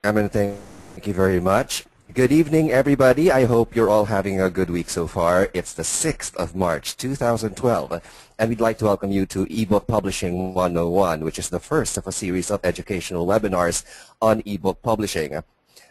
Thank you very much. Good evening, everybody. I hope you're all having a good week so far. It's the 6th of March, 2012, and we'd like to welcome you to eBook Publishing 101, which is the first of a series of educational webinars on eBook publishing.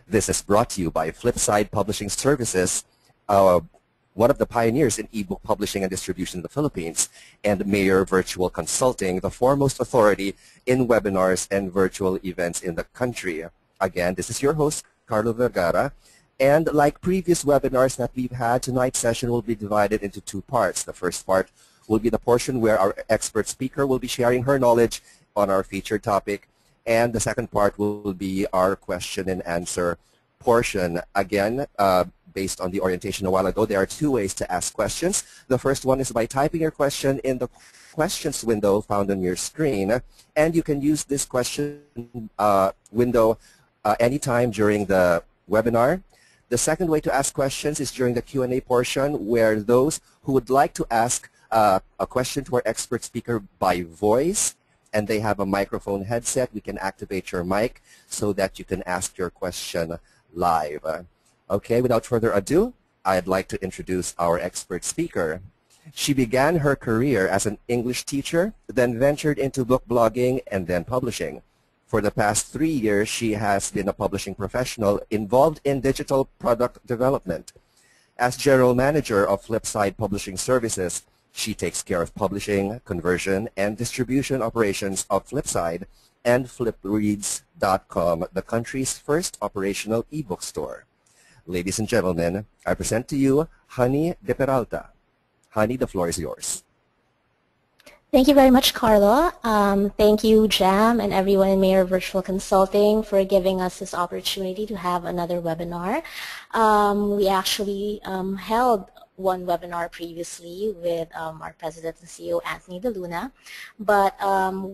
This is brought to you by Flipside Publishing Services, one of the pioneers in eBook publishing and distribution in the Philippines, and Mayor Virtual Consulting, the foremost authority in webinars and virtual events in the country. Again, this is your host, Carlo Vergara, and like previous webinars that we've had, tonight's session will be divided into two parts. The first part will be the portion where our expert speaker will be sharing her knowledge on our featured topic, and the second part will be our question and answer portion. Again, based on the orientation a while ago, there are two ways to ask questions. The first one is by typing your question in the questions window found on your screen, and you can use this question window anytime during the webinar. The second way to ask questions is during the Q&A portion, where those who would like to ask a question to our expert speaker by voice, and they have a microphone headset, we can activate your mic so that you can ask your question live. Okay, without further ado, I'd like to introduce our expert speaker. She began her career as an English teacher, then ventured into book blogging and then publishing. For the past 3 years, she has been a publishing professional involved in digital product development. As general manager of Flipside Publishing Services, she takes care of publishing, conversion, and distribution operations of Flipside and FlipReads.com, the country's first operational ebook store. Ladies and gentlemen, I present to you Honey de Peralta. Honey, the floor is yours. Thank you very much, Carlo. Thank you, Jam, and everyone in Mayor Virtual Consulting for giving us this opportunity to have another webinar. We actually held one webinar previously with our President and CEO, Anthony De Luna, but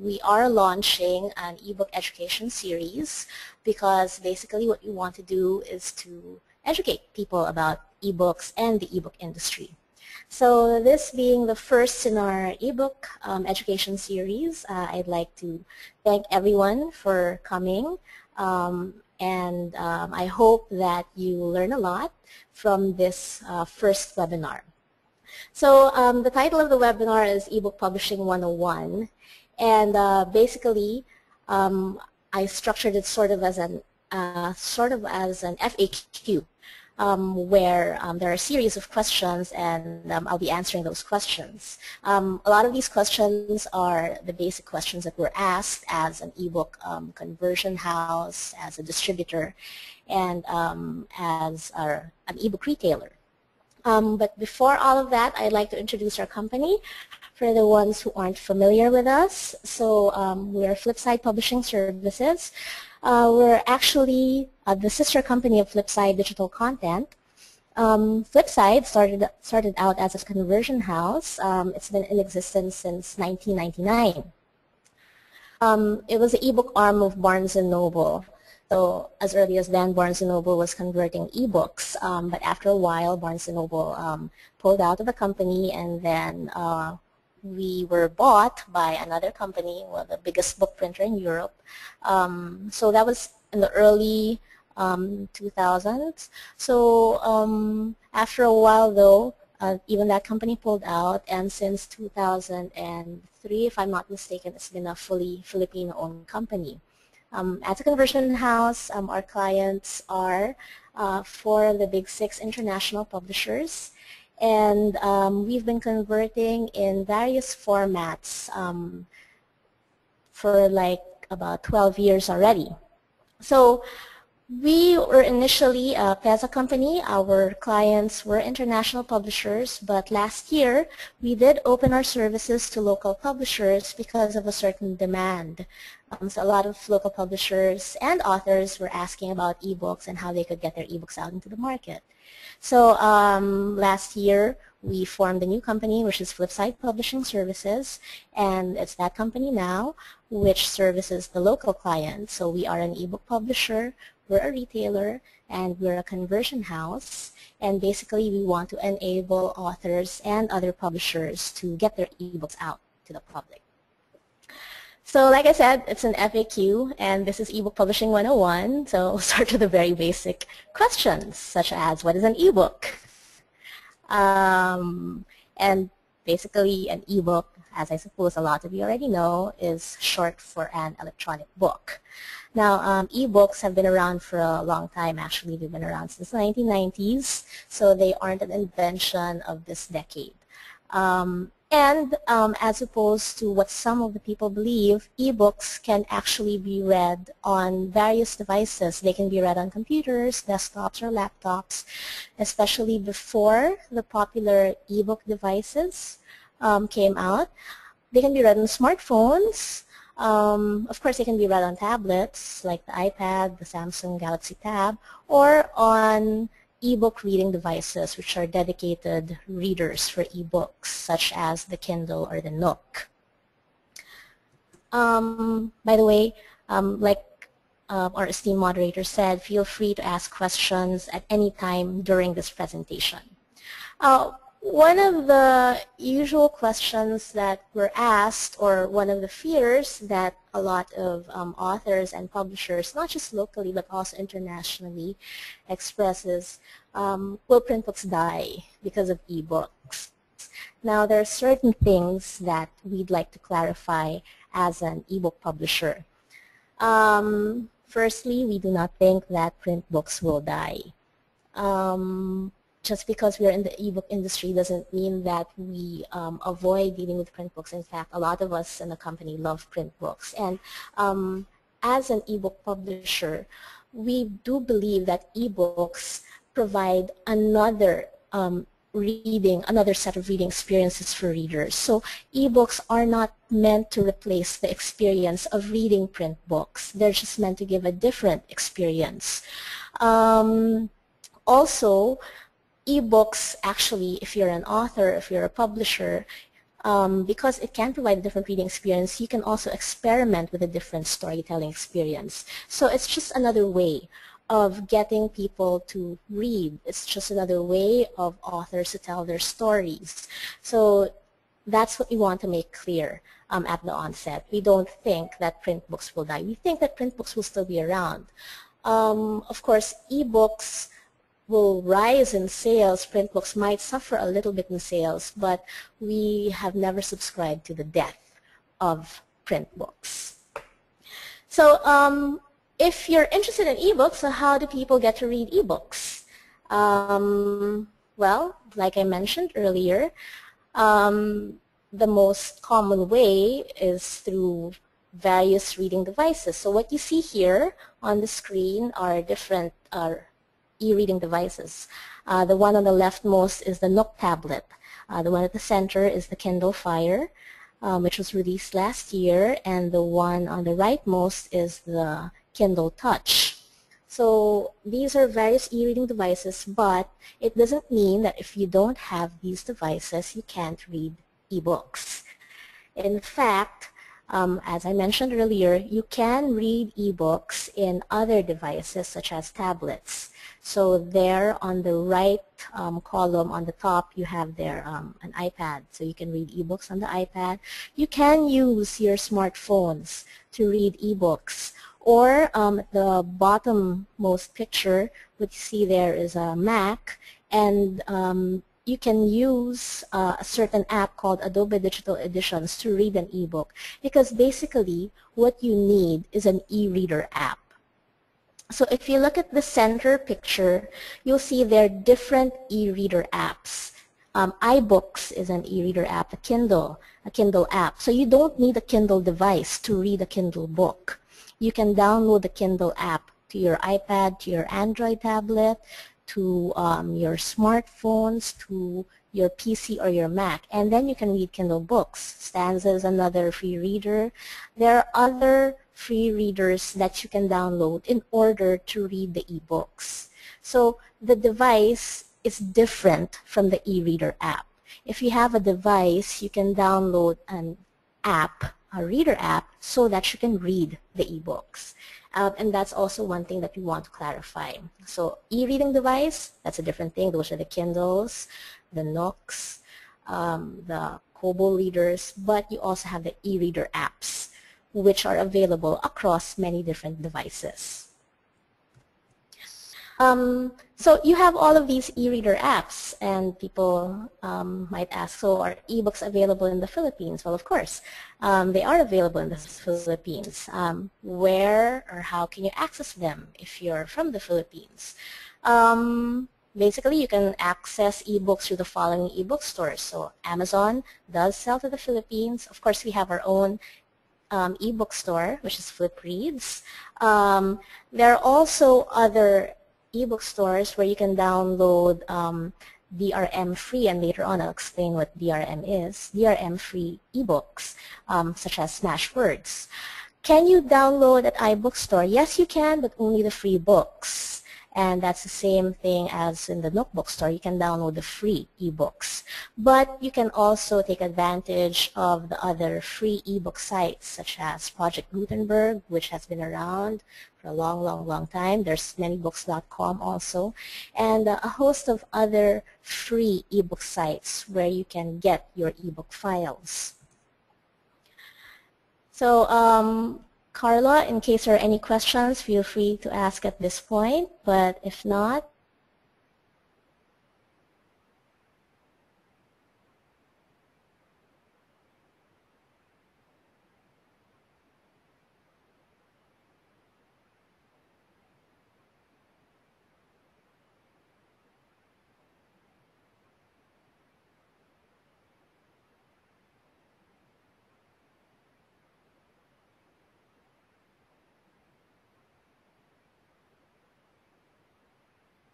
we are launching an ebook education series because basically what we want to do is to educate people about ebooks and the ebook industry. So this being the first in our ebook education series, I'd like to thank everyone for coming, and I hope that you learn a lot from this first webinar. So the title of the webinar is eBook Publishing 101, and basically I structured it sort of as an FAQ. Where there are a series of questions, and I'll be answering those questions. A lot of these questions are the basic questions that were asked as an ebook conversion house, as a distributor, and as an ebook retailer. But before all of that, I'd like to introduce our company for the ones who aren't familiar with us. So we're Flipside Publishing Services. We're actually the sister company of Flipside Digital Content. Flipside started out as a conversion house. It's been in existence since 1999. It was the ebook arm of Barnes & Noble. So as early as then, Barnes & Noble was converting ebooks, but after a while, Barnes & Noble pulled out of the company, and then we were bought by another company, well, the biggest book printer in Europe. So that was in the early 2000s. So after a while, though, even that company pulled out, and since 2003, if I'm not mistaken, it's been a fully Filipino-owned company. As a conversion house, our clients are for the big 6 international publishers. And we've been converting in various formats for like about 12 years already. So we were initially a PESA company. Our clients were international publishers, but last year we did open our services to local publishers because of a certain demand. So a lot of local publishers and authors were asking about ebooks and how they could get their ebooks out into the market. So last year we formed a new company, which is Flipside Publishing Services, and it's that company now which services the local clients. So we are an ebook publisher, we're a retailer, and we're a conversion house, and basically we want to enable authors and other publishers to get their ebooks out to the public. So like I said, it's an FAQ, and this is eBook Publishing 101. So we'll start with the very basic questions, such as, what is an eBook? And basically, an eBook, as I suppose a lot of you already know, is short for an electronic book. Now, eBooks have been around for a long time. Actually, they've been around since the 1990s, so they aren't an invention of this decade. As opposed to what some of the people believe, ebooks can actually be read on various devices. They can be read on computers, desktops, or laptops, especially before the popular ebook devices came out. They can be read on smartphones. Of course, they can be read on tablets like the iPad, the Samsung Galaxy Tab, or on ebook reading devices, which are dedicated readers for ebooks, such as the Kindle or the Nook. By the way, like our esteemed moderator said, feel free to ask questions at any time during this presentation. One of the usual questions that were asked, or one of the fears that a lot of authors and publishers, not just locally but also internationally, expresses, will print books die because of ebooks? Now, there are certain things that we'd like to clarify as an ebook publisher. Firstly, we do not think that print books will die. Just because we're in the ebook industry doesn't mean that we avoid dealing with print books. In fact, a lot of us in the company love print books. And as an ebook publisher, we do believe that ebooks provide another another set of reading experiences for readers. So ebooks are not meant to replace the experience of reading print books. They're just meant to give a different experience. Also, ebooks, actually, if you're an author, if you're a publisher, because it can provide a different reading experience, you can also experiment with a different storytelling experience. So it's just another way of getting people to read. It's just another way of authors to tell their stories. So that's what we want to make clear at the onset. We don't think that print books will die. We think that print books will still be around. Of course, ebooks will rise in sales. Print books might suffer a little bit in sales, but we have never subscribed to the death of print books. So if you're interested in ebooks, so how do people get to read ebooks? Well, like I mentioned earlier, the most common way is through various reading devices. So what you see here on the screen are different e-reading devices. The one on the leftmost is the Nook tablet. The one at the center is the Kindle Fire, which was released last year, and the one on the rightmost is the Kindle Touch. So these are various e-reading devices, but it doesn't mean that if you don't have these devices, you can't read ebooks. In fact, as I mentioned earlier, you can read ebooks in other devices such as tablets. So there on the right column on the top, you have there an iPad. So you can read ebooks on the iPad. You can use your smartphones to read ebooks. Or the bottommost picture, what you see there is a Mac, and you can use a certain app called Adobe Digital Editions to read an ebook, because basically what you need is an e-reader app. So if you look at the center picture, you'll see there are different e-reader apps. iBooks is an e-reader app, a Kindle app. So you don't need a Kindle device to read a Kindle book. You can download the Kindle app to your iPad, to your Android tablet, to your smartphones, to your PC or your Mac, and then you can read Kindle books. Stanza is another free reader. There are other free readers that you can download in order to read the ebooks. So the device is different from the e-reader app. If you have a device, you can download an app, a reader app, so that you can read the ebooks. And that's also one thing that we want to clarify. So e-reading device, that's a different thing. Those are the Kindles, the Nooks, the Kobo readers, but you also have the e-reader apps, which are available across many different devices. So you have all of these e-reader apps, and people might ask, so are ebooks available in the Philippines? Well, of course, they are available in the Philippines. Where or how can you access them if you're from the Philippines? Basically, you can access ebooks through the following ebook stores. So Amazon does sell to the Philippines. Of course, we have our own ebook store, which is FlipReads. There are also other ebook stores where you can download DRM free, and later on I'll explain what DRM is, DRM free ebooks such as Smashwords. Can you download at iBookstore? Yes, you can, but only the free books. And that's the same thing as in the Notebook store. You can download the free ebooks. But you can also take advantage of the other free ebook sites such as Project Gutenberg, which has been around for a long time. There's manybooks.com also. And a host of other free ebook sites where you can get your ebook files. So Carla, in case there are any questions, feel free to ask at this point, but if not,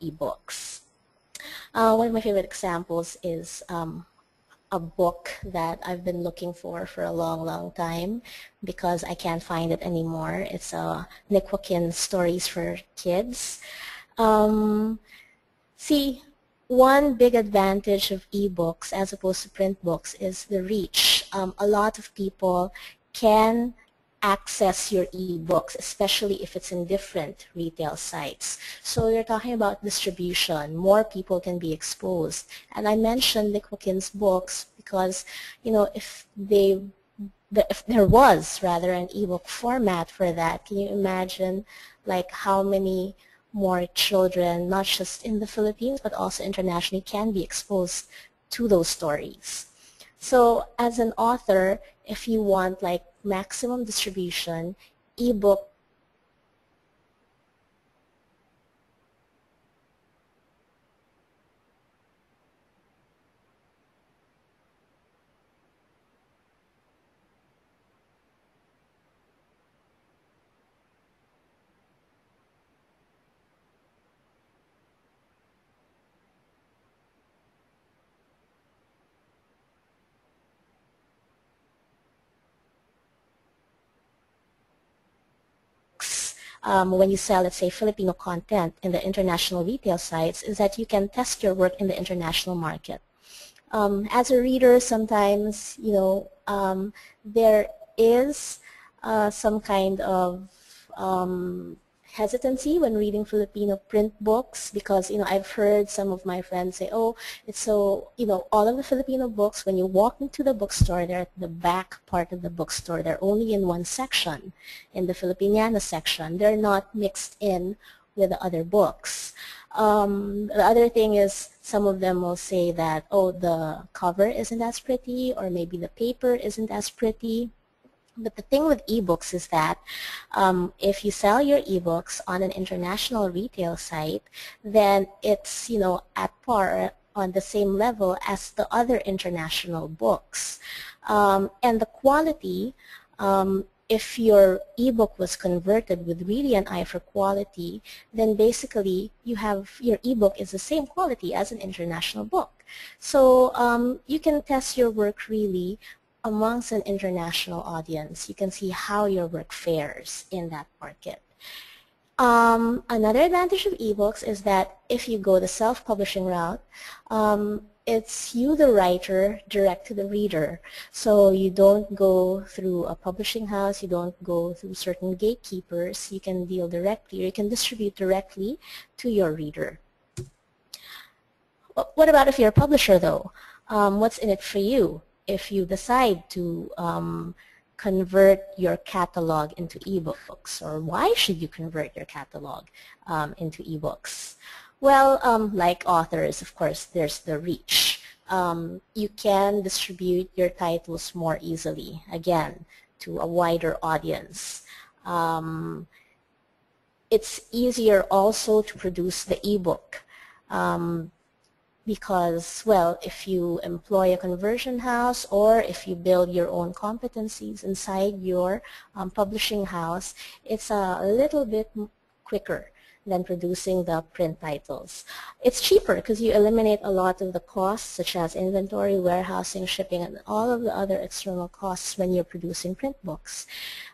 ebooks. One of my favorite examples is a book that I've been looking for a long time because I can't find it anymore. It's Nick Joaquin's Stories for Kids. See, one big advantage of ebooks as opposed to print books is the reach. A lot of people can access your ebooks, especially if it's in different retail sites. So you're talking about distribution. More people can be exposed. And I mentioned Nick Joaquin's books because, you know, if there was rather an ebook format for that, can you imagine like how many more children, not just in the Philippines but also internationally, can be exposed to those stories? So as an author, if you want like maximum distribution, ebook when you sell, let's say, Filipino content in the international retail sites is that you can test your work in the international market. As a reader, sometimes, you know, there is some kind of hesitancy when reading Filipino print books because, you know, I've heard some of my friends say, oh, it's so, you know, all of the Filipino books, when you walk into the bookstore, they're at the back part of the bookstore. They're only in one section, in the Filipiniana section. They're not mixed in with the other books. The other thing is some of them will say that, oh, the cover isn't as pretty, or maybe the paper isn't as pretty. But the thing with ebooks is that if you sell your ebooks on an international retail site, then it's, you know, at par on the same level as the other international books. And the quality, if your ebook was converted with really an eye for quality, then basically you have, your ebook is the same quality as an international book. So you can test your work really amongst an international audience. You can see how your work fares in that market. Another advantage of ebooks is that if you go the self-publishing route, it's you, the writer, direct to the reader. So you don't go through a publishing house, you don't go through certain gatekeepers. You can deal directly, or you can distribute directly to your reader. What about if you're a publisher though? What's in it for you? If you decide to convert your catalog into ebooks, or why should you convert your catalog into ebooks? Well, like authors, of course, there's the reach. You can distribute your titles more easily, again, to a wider audience. It's easier also to produce the ebook because, well, if you employ a conversion house or if you build your own competencies inside your publishing house, it's a little bit quicker than producing the print titles. It's cheaper because you eliminate a lot of the costs such as inventory, warehousing, shipping, and all of the other external costs when you're producing print books.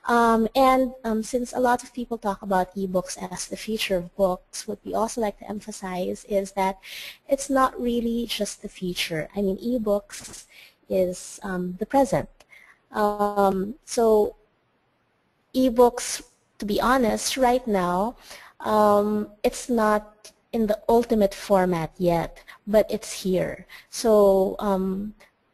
Since a lot of people talk about ebooks as the future of books, what we also like to emphasize is that it's not really just the future. I mean, ebooks is the present. So ebooks, to be honest, right now, it's not in the ultimate format yet, but it's here. So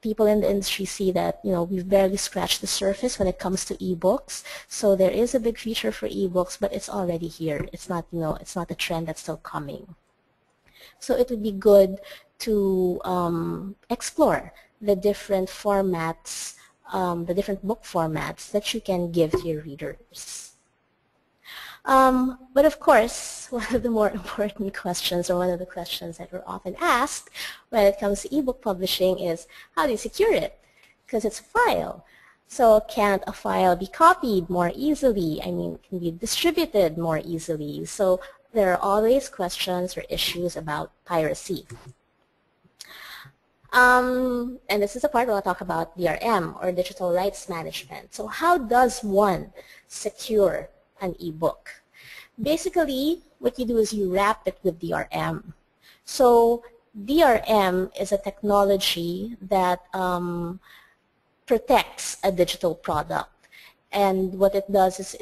people in the industry see that, you know, we've barely scratched the surface when it comes to ebooks. So there is a big future for ebooks, but it's already here. It's not, you know, it's not a trend that's still coming. So it would be good to explore the different formats, the different book formats that you can give to your readers. But of course, one of the more important questions, or one of the questions that we're often asked when it comes to ebook publishing is, how do you secure it? Because it's a file. So can't a file be copied more easily? I mean, can be distributed more easily? So there are always questions or issues about piracy. And this is the part where I'll talk about DRM, or digital rights management. So how does one secure an ebook? Basically, what you do is you wrap it with DRM. So DRM is a technology that protects a digital product. And what it does is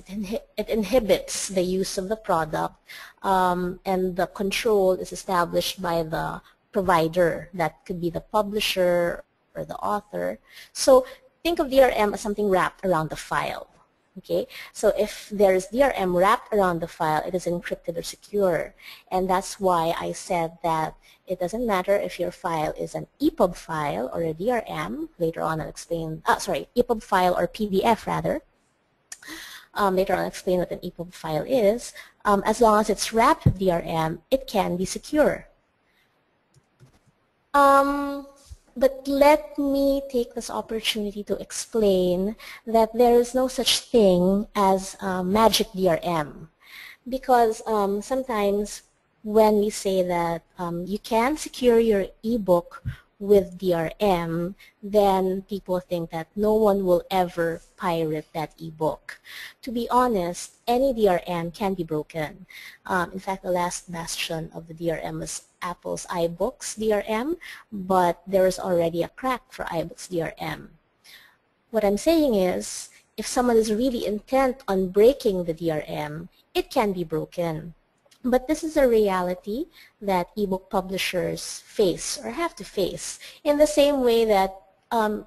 it inhibits the use of the product, and the control is established by the provider. That could be the publisher or the author. So think of DRM as something wrapped around the file. Okay, so if there is DRM wrapped around the file, it is encrypted or secure. And that's why I said that it doesn't matter if your file is an EPUB file or a DRM. Later on I'll explain, EPUB file or PDF rather. Later on I'll explain what an EPUB file is. As long as it's wrapped with DRM, it can be secure. But let me take this opportunity to explain that there is no such thing as magic DRM, because sometimes when we say that you can secure your ebook with DRM, then people think that no one will ever pirate that ebook. To be honest, any DRM can be broken. In fact, the last bastion of the DRM was Apple's iBooks DRM, but there is already a crack for iBooks DRM. What I'm saying is, if someone is really intent on breaking the DRM, it can be broken. But this is a reality that ebook publishers face or have to face, in the same way that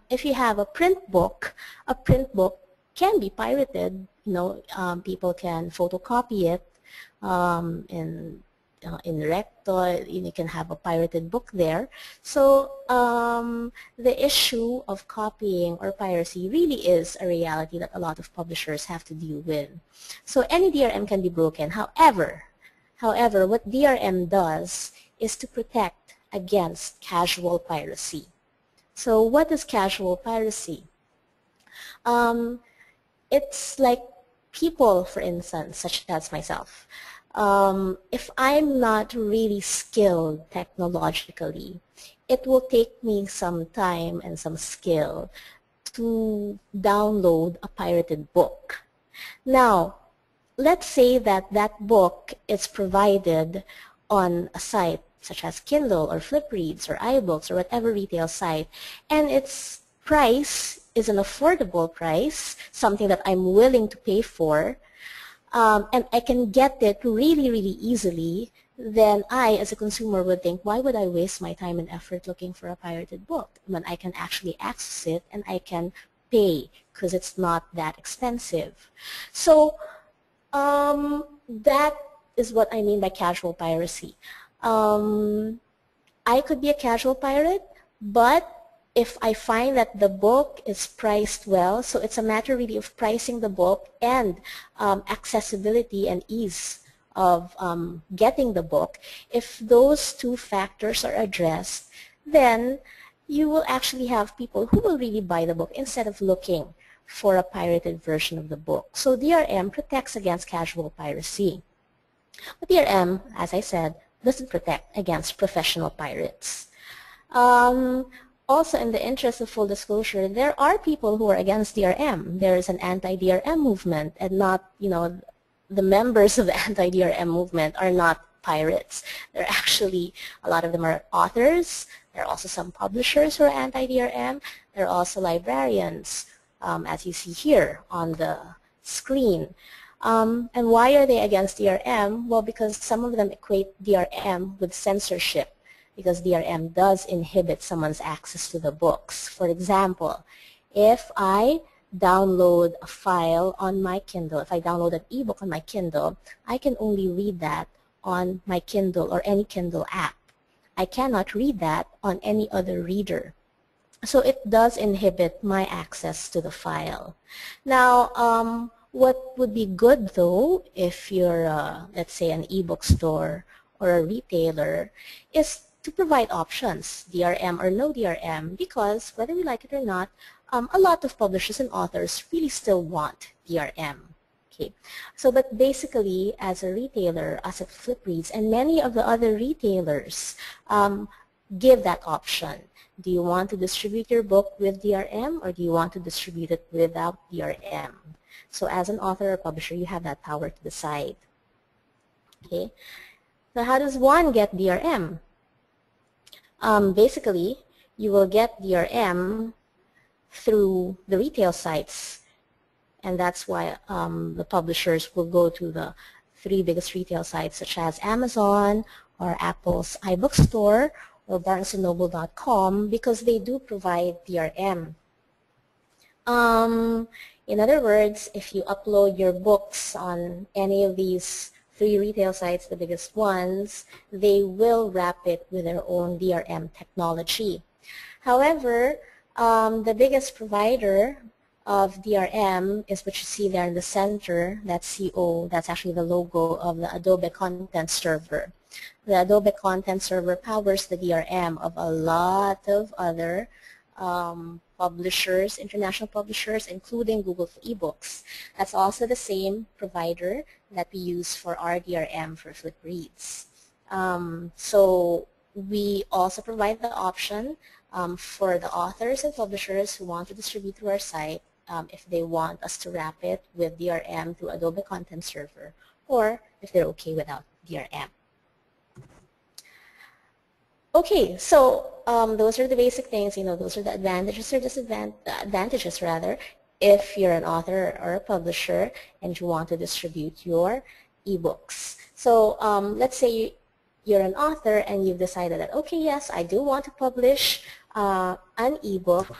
if you have a print book can be pirated. You know, people can photocopy it in Recto. You can have a pirated book there. So the issue of copying or piracy really is a reality that a lot of publishers have to deal with. So any DRM can be broken. However, what DRM does is to protect against casual piracy. So what is casual piracy? It's like people, for instance, such as myself. If I'm not really skilled technologically, it will take me some time and some skill to download a pirated book. Now, let's say that that book is provided on a site such as Kindle or Flipreads or iBooks or whatever retail site, and its price is an affordable price, something that I'm willing to pay for, and I can get it really, really easily, then I, as a consumer, would think, why would I waste my time and effort looking for a pirated book when I can actually access it and I can pay because it's not that expensive. So that is what I mean by casual piracy. I could be a casual pirate, but if I find that the book is priced well, so it's a matter really of pricing the book and accessibility and ease of getting the book. If those two factors are addressed, then you will actually have people who will really buy the book instead of looking for a pirated version of the book. So DRM protects against casual piracy. But DRM, as I said, doesn't protect against professional pirates. Also, in the interest of full disclosure, there are people who are against DRM. There is an anti-DRM movement, and not, the members of the anti-DRM movement are not pirates. They're actually, a lot of them are authors. There are also some publishers who are anti-DRM. There are also librarians, as you see here on the screen. And why are they against DRM? Well, because some of them equate DRM with censorship, because DRM does inhibit someone's access to the books. For example, if I download a file on my Kindle, if I download an ebook on my Kindle, I can only read that on my Kindle or any Kindle app. I cannot read that on any other reader. So it does inhibit my access to the file. Now, what would be good though, if you're, let's say, an ebook store or a retailer, is to provide options, DRM or no DRM, because whether we like it or not, a lot of publishers and authors really still want DRM. Okay, so but basically, as a retailer, us at FlipReads and many of the other retailers give that option. Do you want to distribute your book with DRM, or do you want to distribute it without DRM? So as an author or publisher, you have that power to decide. Okay, so how does one get DRM? Basically, you will get DRM through the retail sites, and that's why the publishers will go to the 3 biggest retail sites, such as Amazon or Apple's iBook Store or BarnesandNoble.com, because they do provide DRM. In other words, if you upload your books on any of these 3 retail sites, the biggest ones, they will wrap it with their own DRM technology. However, the biggest provider of DRM is what you see there in the center, that's CO, that's actually the logo of the Adobe Content Server. The Adobe Content Server powers the DRM of a lot of other publishers, international publishers, including Google for eBooks. That's also the same provider that we use for our DRM for FlipReads. So we also provide the option for the authors and publishers who want to distribute through our site, if they want us to wrap it with DRM through Adobe Content Server, or if they're okay without DRM. Okay, so those are the basic things, those are the advantages or disadvantages rather, if you're an author or a publisher and you want to distribute your ebooks. So let's say you're an author and you've decided that, okay, yes, I do want to publish an ebook.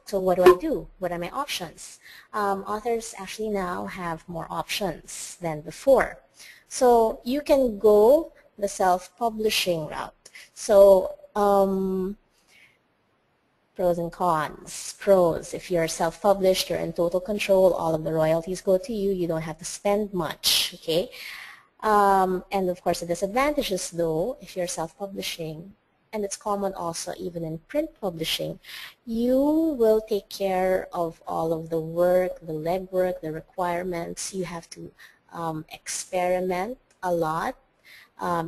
So what do I do? What are my options? Authors actually now have more options than before. So you can go the self-publishing route. So pros and cons. Pros, if you're self-published, you're in total control, all of the royalties go to you, you don't have to spend much, okay? And of course the disadvantages though, if you're self-publishing, and it's common also even in print publishing, you will take care of all of the work, the legwork, the requirements. You have to experiment a lot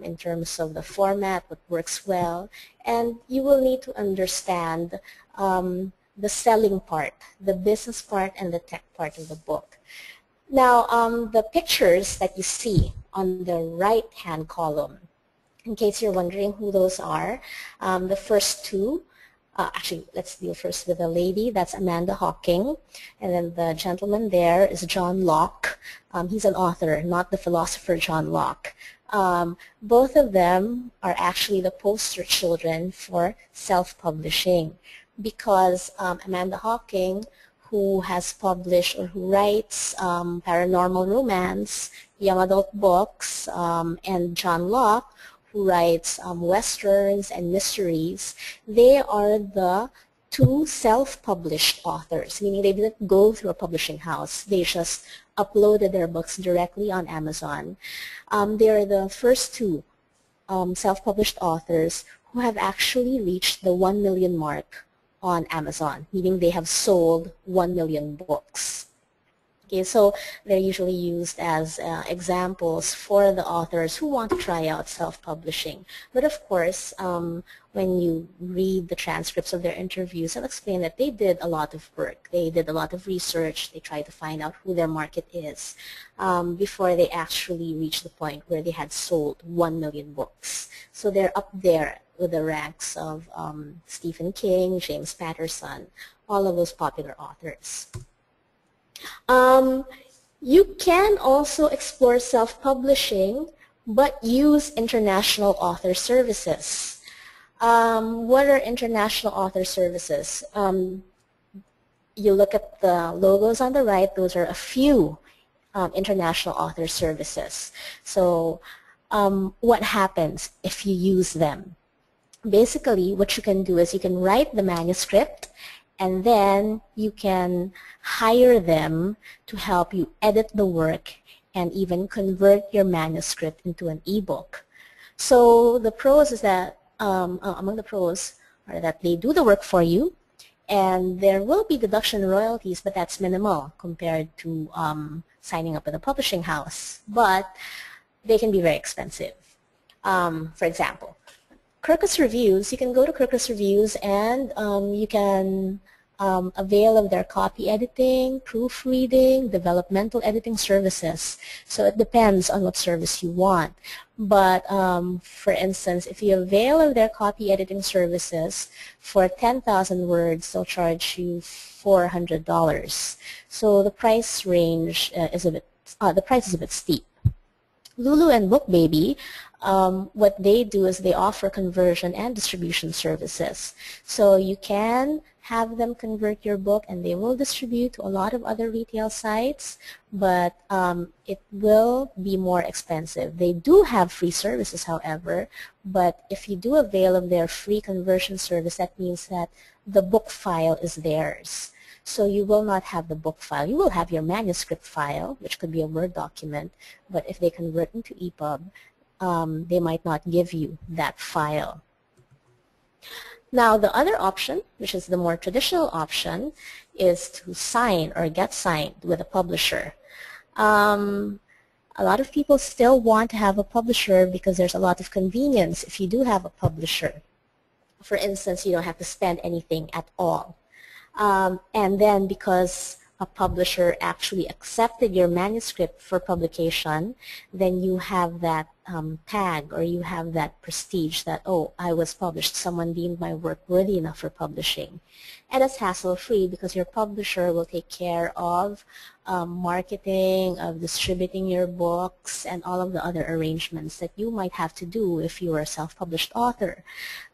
in terms of the format, what works well, and you will need to understand the selling part, the business part, and the tech part of the book. Now, the pictures that you see on the right-hand column, in case you're wondering who those are, the first two, actually, let's deal first with the lady, that's Amanda Hocking, and then the gentleman there is John Locke. He's an author, not the philosopher John Locke. Both of them are actually the poster children for self-publishing, because Amanda Hocking, who has published or who writes paranormal romance, young adult books, and John Locke, who writes westerns and mysteries. They are the two self-published authors, meaning they didn't go through a publishing house. They just uploaded their books directly on Amazon. They are the first two self-published authors who have actually reached the 1 million mark on Amazon, meaning they have sold 1 million books. Okay, so they're usually used as examples for the authors who want to try out self-publishing. But of course, when you read the transcripts of their interviews, they'll explain that they did a lot of work. They did a lot of research. They tried to find out who their market is before they actually reached the point where they had sold 1 million books. So they're up there with the ranks of Stephen King, James Patterson, all of those popular authors. You can also explore self-publishing, but use international author services. What are international author services? You look at the logos on the right, those are a few international author services. So what happens if you use them? Basically, what you can do is you can write the manuscript, and then you can hire them to help you edit the work and even convert your manuscript into an ebook. So the pros is that, among the pros are that they do the work for you, and there will be deduction royalties, but that's minimal compared to signing up with a publishing house. But they can be very expensive. For example, Kirkus Reviews, you can go to Kirkus Reviews and you can avail of their copy editing, proofreading, developmental editing services. So it depends on what service you want. But for instance, if you avail of their copy editing services, for 10,000 words, they'll charge you $400. So the price range is a bit, the price is a bit steep. Lulu and BookBaby, what they do is they offer conversion and distribution services. So you can have them convert your book and they will distribute to a lot of other retail sites, but it will be more expensive. They do have free services, however, but if you do avail of their free conversion service, that means that the book file is theirs. So you will not have the book file. You will have your manuscript file, which could be a Word document, but if they convert into EPUB, they might not give you that file. Now the other option, which is the more traditional option, is to sign or get signed with a publisher. A lot of people still want to have a publisher because there's a lot of convenience if you do have a publisher. For instance, you don't have to spend anything at all. And then because a publisher actually accepted your manuscript for publication, then you have that tag, or you have that prestige that, oh, I was published, someone deemed my work worthy enough for publishing. And it's hassle-free because your publisher will take care of marketing, of distributing your books, and all of the other arrangements that you might have to do if you are a self-published author.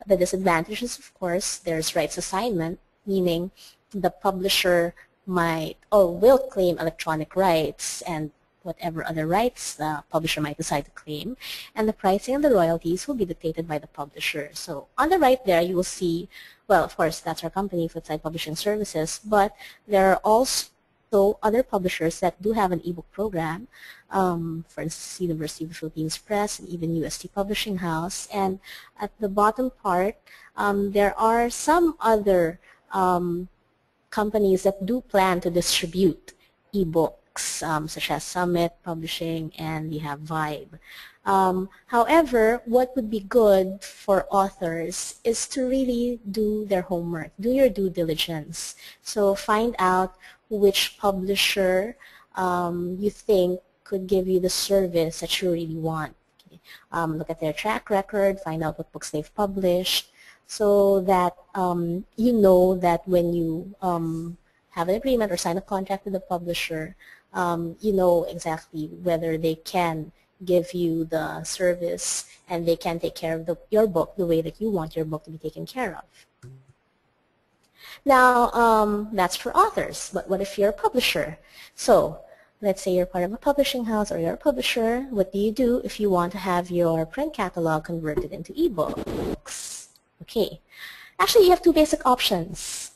The disadvantages, of course, there's rights assignment, meaning the publisher might or will claim electronic rights and whatever other rights the publisher might decide to claim, and the pricing and the royalties will be dictated by the publisher. So on the right there you will see, well, of course that's our company, Flipside Publishing Services, but there are also other publishers that do have an ebook program, for instance University of the Philippines Press and even UST Publishing House. And at the bottom part there are some other companies that do plan to distribute ebooks, such as Summit Publishing, and you have Vibe. However, what would be good for authors is to really do their homework, do your due diligence. So find out which publisher you think could give you the service that you really want. Okay. Look at their track record, find out what books they've published, so that you know that when you have an agreement or sign a contract with the publisher, you know exactly whether they can give you the service and they can take care of your book the way that you want your book to be taken care of. Now, that's for authors, but what if you're a publisher? So, let's say you're part of a publishing house or you're a publisher. What do you do if you want to have your print catalog converted into ebooks? Okay. Actually, you have two basic options.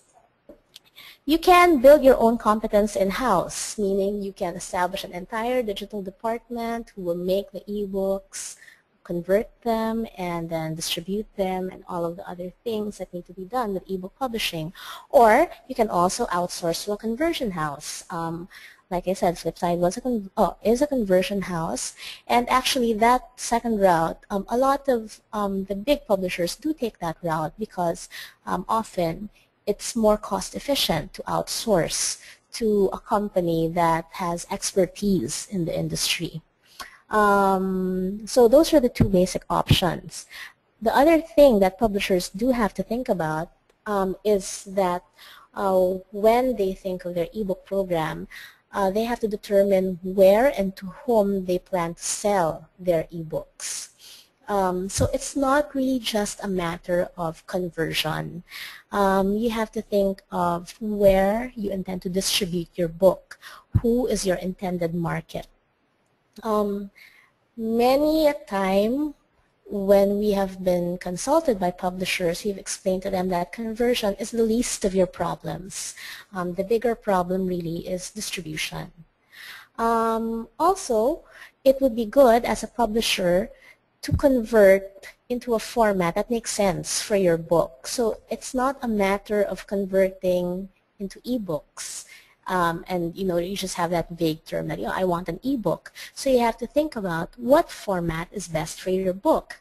You can build your own competence in-house, meaning you can establish an entire digital department who will make the ebooks, convert them, and then distribute them, and all of the other things that need to be done with ebook publishing. Or you can also outsource to a conversion house. Like I said, Flipside is a conversion house, and actually that second route, a lot of the big publishers do take that route because often it's more cost efficient to outsource to a company that has expertise in the industry. So those are the two basic options. The other thing that publishers do have to think about is that when they think of their ebook program, they have to determine where and to whom they plan to sell their ebooks. So it's not really just a matter of conversion. You have to think of where you intend to distribute your book. Who is your intended market? Many a time when we have been consulted by publishers, we've explained to them that conversion is the least of your problems. The bigger problem really is distribution. Also, it would be good as a publisher to convert into a format that makes sense for your book. So it's not a matter of converting into ebooks. And you just have that vague term that I want an ebook. So you have to think about what format is best for your book.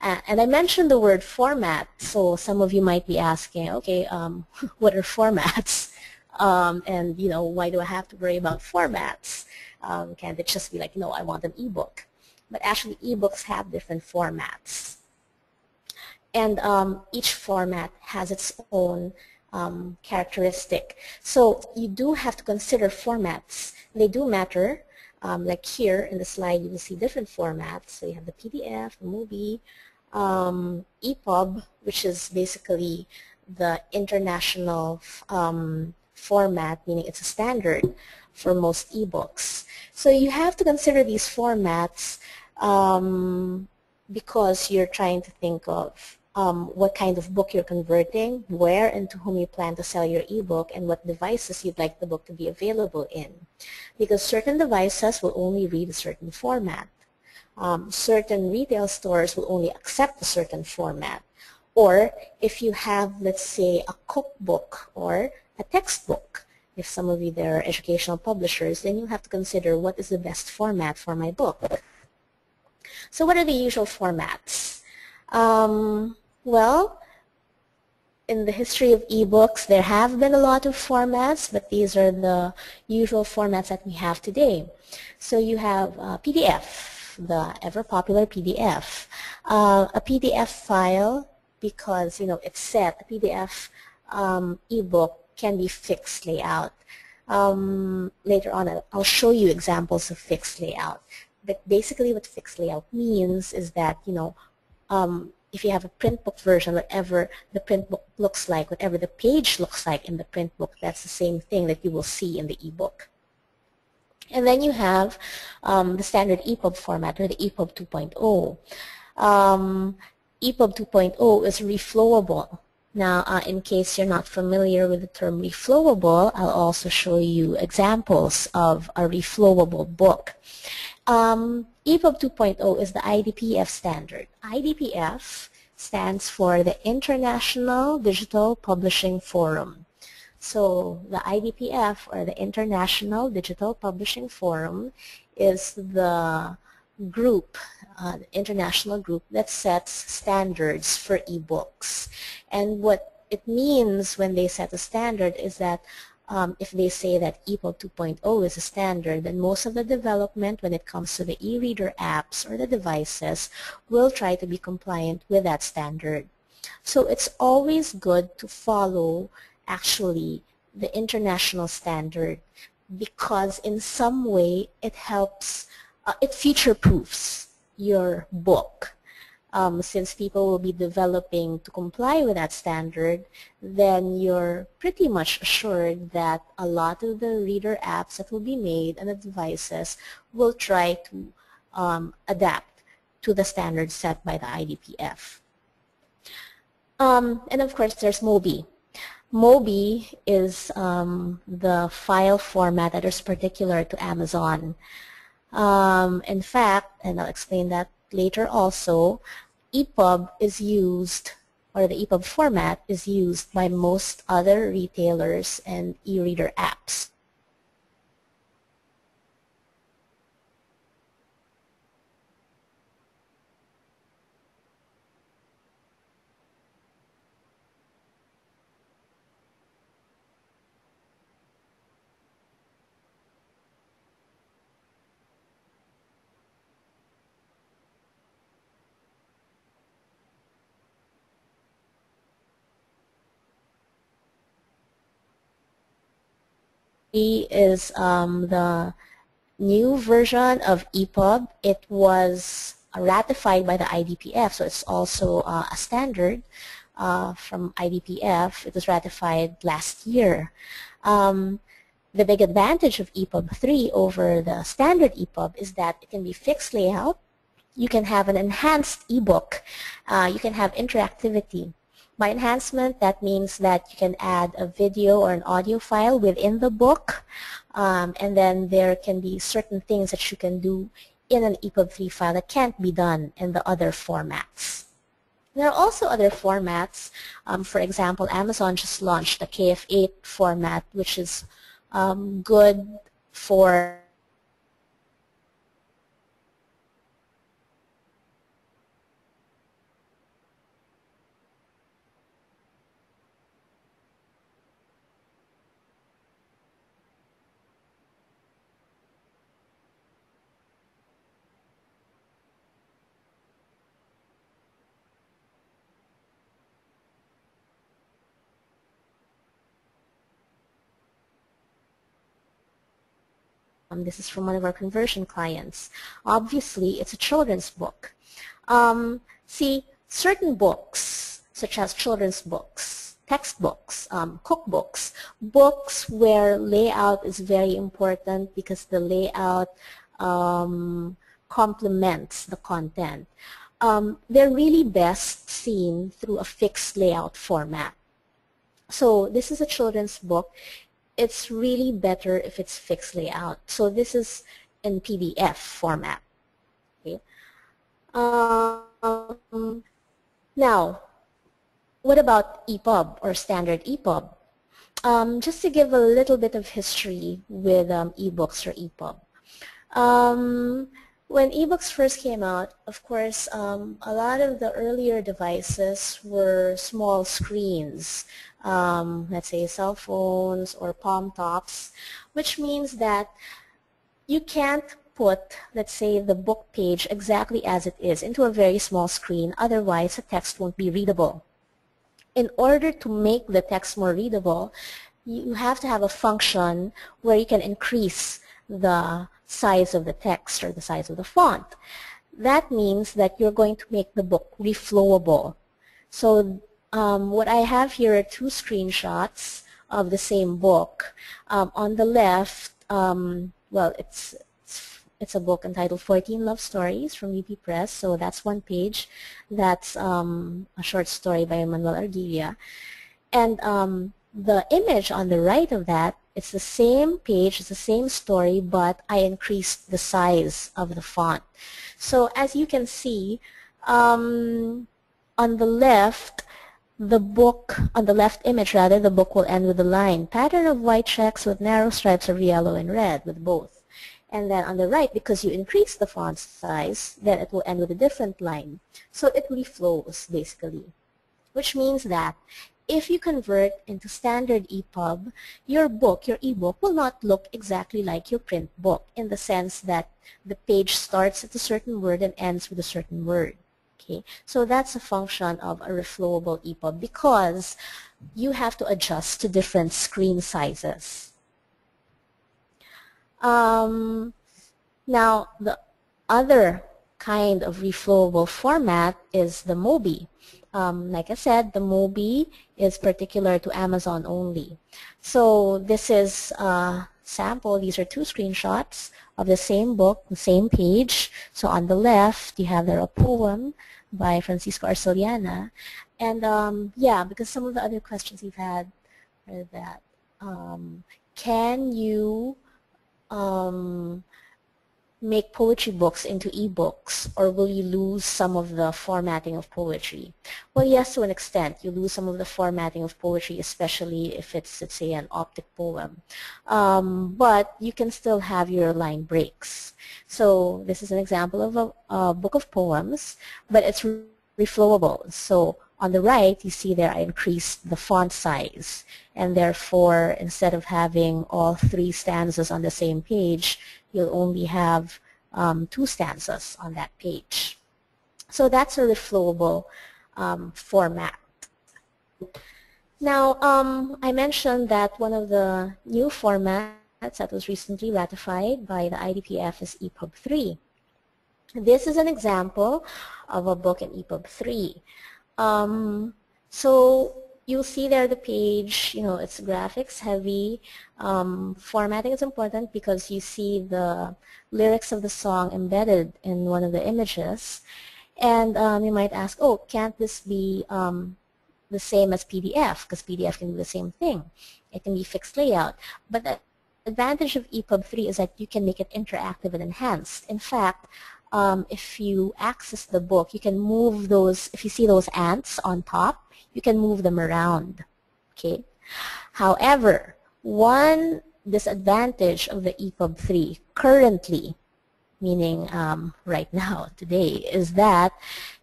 And I mentioned the word format, so some of you might be asking, okay, what are formats? And why do I have to worry about formats? Can't it just be like, I want an ebook? But actually, ebooks have different formats, and each format has its own characteristic. So you do have to consider formats. They do matter. Like here in the slide, you will see different formats. So you have the PDF, the movie, EPUB, which is basically the international format, meaning it's a standard for most ebooks. So you have to consider these formats because you're trying to think of what kind of book you're converting, where and to whom you plan to sell your ebook, and what devices you'd like the book to be available in. Because certain devices will only read a certain format. Certain retail stores will only accept a certain format. Or if you have, let's say, a cookbook or a textbook, if some of you there are educational publishers, then you have to consider what is the best format for my book. So what are the usual formats? Well, in the history of ebooks, there have been a lot of formats, but these are the usual formats that we have today. So you have PDF, the ever-popular PDF. A PDF file, because it's set, a PDF ebook can be fixed layout. Later on, I'll show you examples of fixed layout. But basically what fixed layout means is that, if you have a print book version, whatever the print book looks like, whatever the page looks like in the print book, that's the same thing that you will see in the ebook. And then you have the standard EPUB format, or the EPUB 2.0. EPUB 2.0 is reflowable. Now, in case you're not familiar with the term reflowable, I'll also show you examples of a reflowable book. EPUB 2.0 is the IDPF standard. IDPF stands for the International Digital Publishing Forum. So the IDPF, or the International Digital Publishing Forum, is the group, the international group that sets standards for ebooks. And what it means when they set a standard is that if they say that EPUB 2.0 is a standard, then most of the development when it comes to the e-reader apps or the devices will try to be compliant with that standard. So it's always good to follow actually the international standard, because in some way it helps, it future-proofs your book. since people will be developing to comply with that standard, then you're pretty much assured that a lot of the reader apps that will be made and the devices will try to adapt to the standards set by the IDPF. And of course, there's MOBI. MOBI is the file format that is particular to Amazon. In fact, and I'll explain that later also, EPUB is used, or the EPUB format is used by most other retailers and e-reader apps. Is the new version of EPUB. It was ratified by the IDPF, so it's also a standard from IDPF. It was ratified last year. The big advantage of EPUB 3 over the standard EPUB is that it can be fixed layout. You can have an enhanced ebook. You can have interactivity. By enhancement, that means that you can add a video or an audio file within the book, and then there can be certain things that you can do in an EPUB 3 file that can't be done in the other formats. There are also other formats. For example, Amazon just launched the KF8 format, which is good for this is from one of our conversion clients. Obviously, it's a children's book. See, certain books, such as children's books, textbooks, cookbooks, books where layout is very important because the layout complements the content. They're really best seen through a fixed layout format. So this is a children's book. It's really better if it's fixed layout. So this is in PDF format. Okay. Now, what about EPUB or standard EPUB? Just to give a little bit of history with ebooks or EPUB. When ebooks first came out, of course, a lot of the earlier devices were small screens. Let's say cell phones or palm tops, which means that you can't put, let's say, the book page exactly as it is into a very small screen, otherwise the text won't be readable. In order to make the text more readable, you have to have a function where you can increase the size of the text or the size of the font. That means that you're going to make the book reflowable. So what I have here are two screenshots of the same book. On the left, well, it's a book entitled 14 Love Stories from UP Press, so that's one page. That's a short story by Manuel Arguilla. And the image on the right of that, it's the same page, it's the same story, but I increased the size of the font. So as you can see, on the left, the book, on the left image rather, the book will end with a line, pattern of white checks with narrow stripes of yellow and red, with both. And then on the right, because you increase the font size, then it will end with a different line. So it reflows, basically, which means that if you convert into standard EPUB, your book, your ebook, will not look exactly like your print book in the sense that the page starts at a certain word and ends with a certain word. Okay, so that's a function of a reflowable EPUB because you have to adjust to different screen sizes. Now, the other kind of reflowable format is the MOBI. Like I said, the MOBI is particular to Amazon only. So this is a sample. These are two screenshots of the same book, the same page. So on the left, you have there a poem by Francisco Arceliana. And yeah, because some of the other questions we've had are that, can you make poetry books into ebooks, or will you lose some of the formatting of poetry? Well, yes, to an extent. You lose some of the formatting of poetry, especially if it's, let's say, an optic poem. But you can still have your line breaks. So this is an example of a book of poems, but it's reflowable. So on the right, you see there I increased the font size, and therefore instead of having all 3 stanzas on the same page, you'll only have 2 stanzas on that page. So that's a reflowable format. Now, I mentioned that one of the new formats that was recently ratified by the IDPF is EPUB 3. This is an example of a book in EPUB 3. So you'll see there the page, you know, it's graphics heavy. Formatting is important because you see the lyrics of the song embedded in one of the images. And you might ask, oh, can't this be the same as PDF? Because PDF can do the same thing. It can be fixed layout. But the advantage of EPUB 3 is that you can make it interactive and enhanced. In fact, if you access the book, you can move those, if you see those ants on top, you can move them around, okay? However, one disadvantage of the EPUB 3 currently, meaning right now, today, is that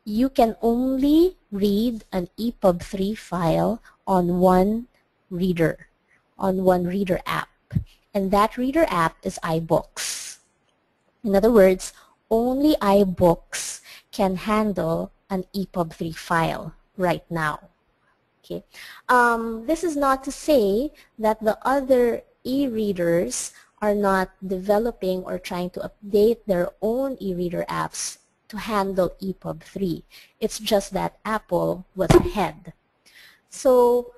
you can only read an EPUB 3 file on one reader app. And that reader app is iBooks. In other words, only iBooks can handle an EPUB 3 file right now. Okay. This is not to say that the other e-readers are not developing or trying to update their own e-reader apps to handle EPUB 3. It's just that Apple was ahead. So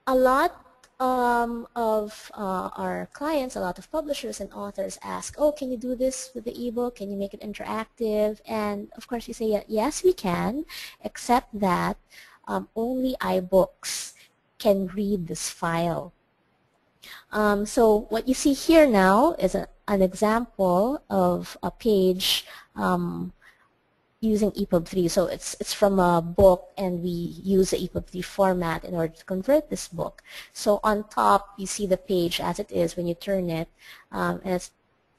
a lot of our clients, a lot of publishers and authors ask, oh, can you do this with the ebook? Can you make it interactive? And of course you say, yes, we can, except that only iBooks can read this file. So what you see here now is an example of a page using EPUB 3. So it's from a book, and we use the EPUB 3 format in order to convert this book. So on top, you see the page as it is when you turn it, and it's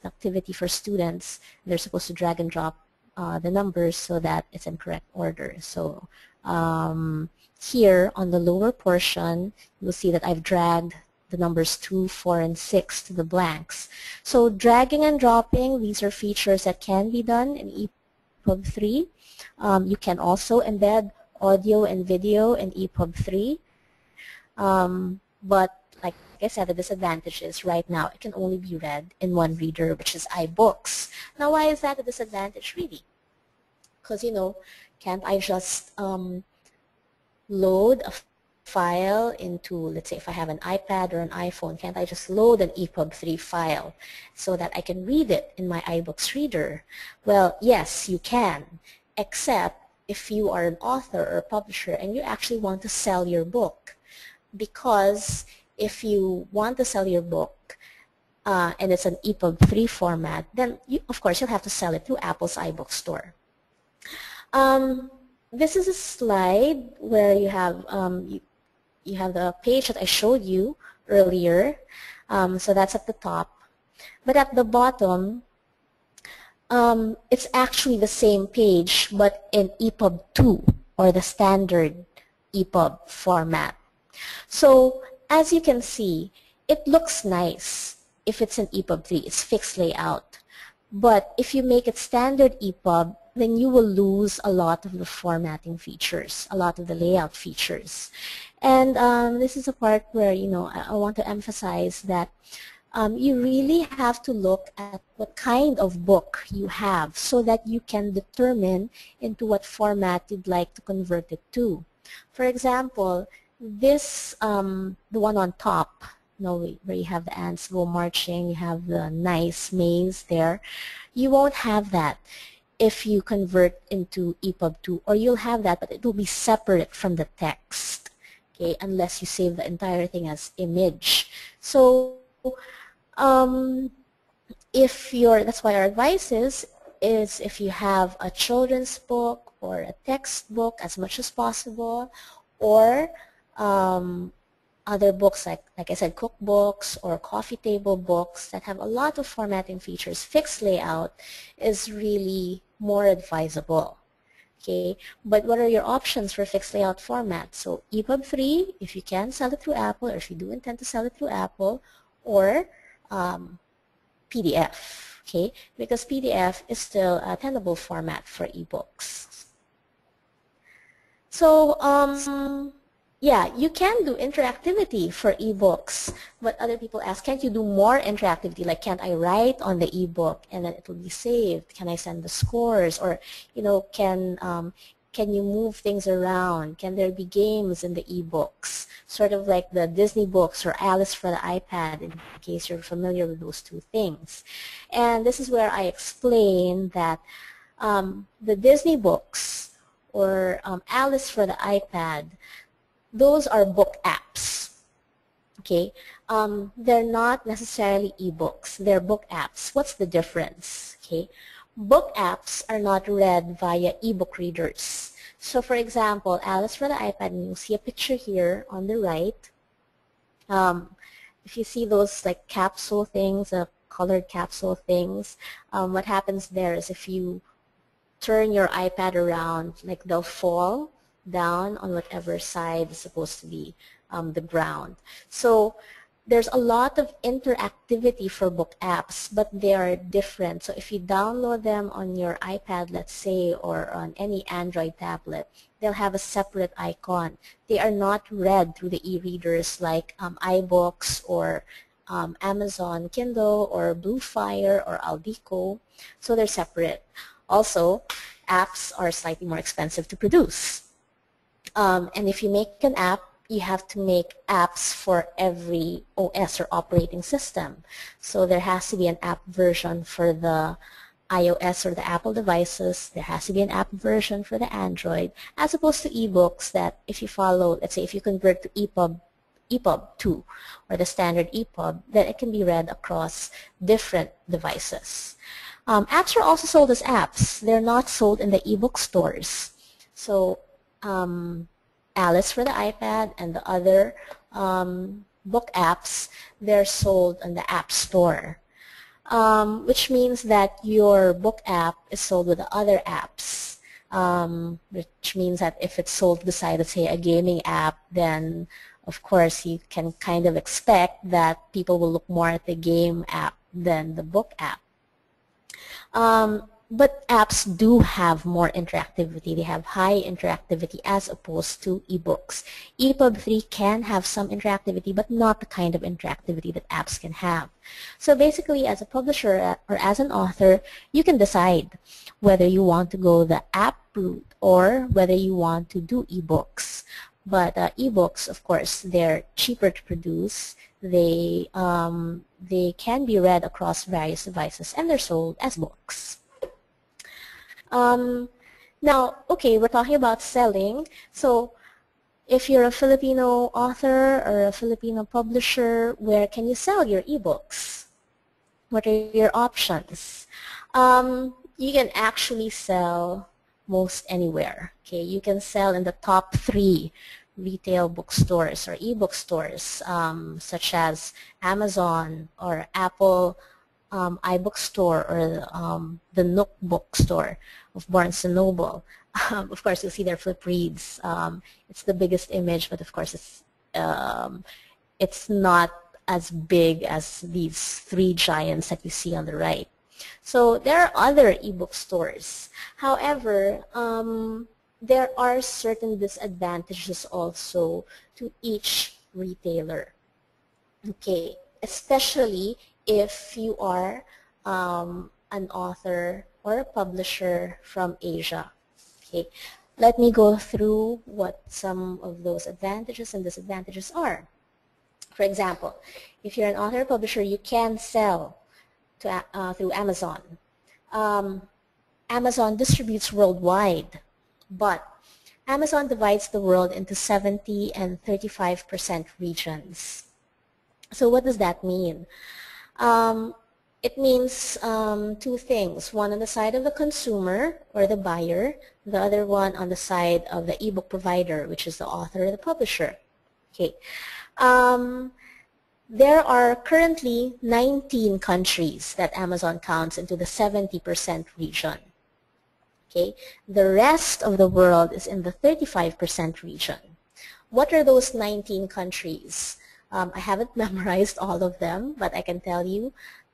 an activity for students. They're supposed to drag and drop the numbers so that it's in correct order. So here on the lower portion, you'll see that I've dragged the numbers 2, 4, and 6 to the blanks. So dragging and dropping, these are features that can be done in EPUB 3. You can also embed audio and video in EPUB 3. But like I said, the disadvantage is right now it can only be read in one reader, which is iBooks. Now, why is that a disadvantage, really? Because, you know, can't I just load a file into, let's say if I have an iPad or an iPhone, can't I just load an EPUB 3 file so that I can read it in my iBooks reader? Well, yes, you can, except if you are an author or a publisher and you actually want to sell your book. Because if you want to sell your book and it's an EPUB 3 format, then of course you'll have to sell it through Apple's iBook store. This is a slide where you have you have the page that I showed you earlier. So that's at the top. But at the bottom, it's actually the same page, but in EPUB 2, or the standard EPUB format. So as you can see, it looks nice if it's an EPUB 3. It's fixed layout. But if you make it standard EPUB, then you will lose a lot of the formatting features, a lot of the layout features. And this is a part where, you know, I want to emphasize that you really have to look at what kind of book you have so that you can determine into what format you'd like to convert it to. For example, this, the one on top, you know, where you have the ants go marching, you have the nice maze there, you won't have that if you convert into EPUB 2, or you'll have that, but it will be separate from the text, okay, unless you save the entire thing as image. So um, that's why our advice is if you have a children's book or a textbook, as much as possible, or other books like I said, cookbooks or coffee table books that have a lot of formatting features, fixed layout is really more advisable. Okay, but what are your options for fixed layout format? So EPUB 3, if you can sell it through Apple, or if you do intend to sell it through Apple, or PDF, okay, because PDF is still a tenable format for ebooks. So yeah, you can do interactivity for ebooks, but other people ask, can't you do more interactivity? Like, can't I write on the ebook and then it will be saved? Can I send the scores? Or, you know, can you move things around? Can there be games in the ebooks? Sort of like the Disney books or Alice for the iPad, in case you're familiar with those two things. And this is where I explain that the Disney books or Alice for the iPad, those are book apps, okay? They're not necessarily ebooks, they're book apps. What's the difference, okay? Book apps are not read via ebook readers. So for example, Alice for the iPad, and you'll see a picture here on the right. If you see those like capsule things, colored capsule things, what happens there is if you turn your iPad around, like they'll fall down on whatever side is supposed to be the ground. So there's a lot of interactivity for book apps, but they are different. So if you download them on your iPad, let's say, or on any Android tablet, they'll have a separate icon. They are not read through the e-readers like iBooks or Amazon Kindle or Bluefire or Aldico. So they're separate. Also, apps are slightly more expensive to produce. And if you make an app, you have to make apps for every OS or operating system. So there has to be an app version for the iOS or the Apple devices. There has to be an app version for the Android, as opposed to ebooks that if you follow, let's say if you convert to EPUB 2 or the standard EPUB, then it can be read across different devices. Apps are also sold as apps. They're not sold in the ebook stores. So Alice for the iPad and the other book apps, they're sold on the App Store, which means that your book app is sold with the other apps, which means that if it's sold beside, let's say, a gaming app, then of course you can kind of expect that people will look more at the game app than the book app. But apps do have more interactivity. They have high interactivity as opposed to ebooks. EPUB 3 can have some interactivity, but not the kind of interactivity that apps can have. So basically, as a publisher or as an author, you can decide whether you want to go the app route or whether you want to do ebooks. But ebooks, of course, they're cheaper to produce. They can be read across various devices, and they're sold as books. Now, okay, we're talking about selling. So if you're a Filipino author or a Filipino publisher, where can you sell your ebooks? What are your options? You can actually sell most anywhere. Okay, you can sell in the top 3 retail bookstores or ebook stores, such as Amazon or Apple iBookstore or the Nook bookstore of Barnes & Noble. Of course, you'll see their flip reads. It's the biggest image, but of course it's not as big as these 3 giants that you see on the right. So there are other ebook stores. However, there are certain disadvantages also to each retailer. Okay, especially if you are an author or a publisher from Asia. Okay, let me go through what some of those advantages and disadvantages are. For example, if you're an author or publisher, you can sell to, through Amazon. Amazon distributes worldwide, but Amazon divides the world into 70 and 35% regions. So what does that mean? It means two things. One on the side of the consumer or the buyer, the other one on the side of the ebook provider, which is the author or the publisher. Okay. There are currently 19 countries that Amazon counts into the 70% region. Okay. The rest of the world is in the 35% region. What are those 19 countries? I haven't memorized all of them, but I can tell you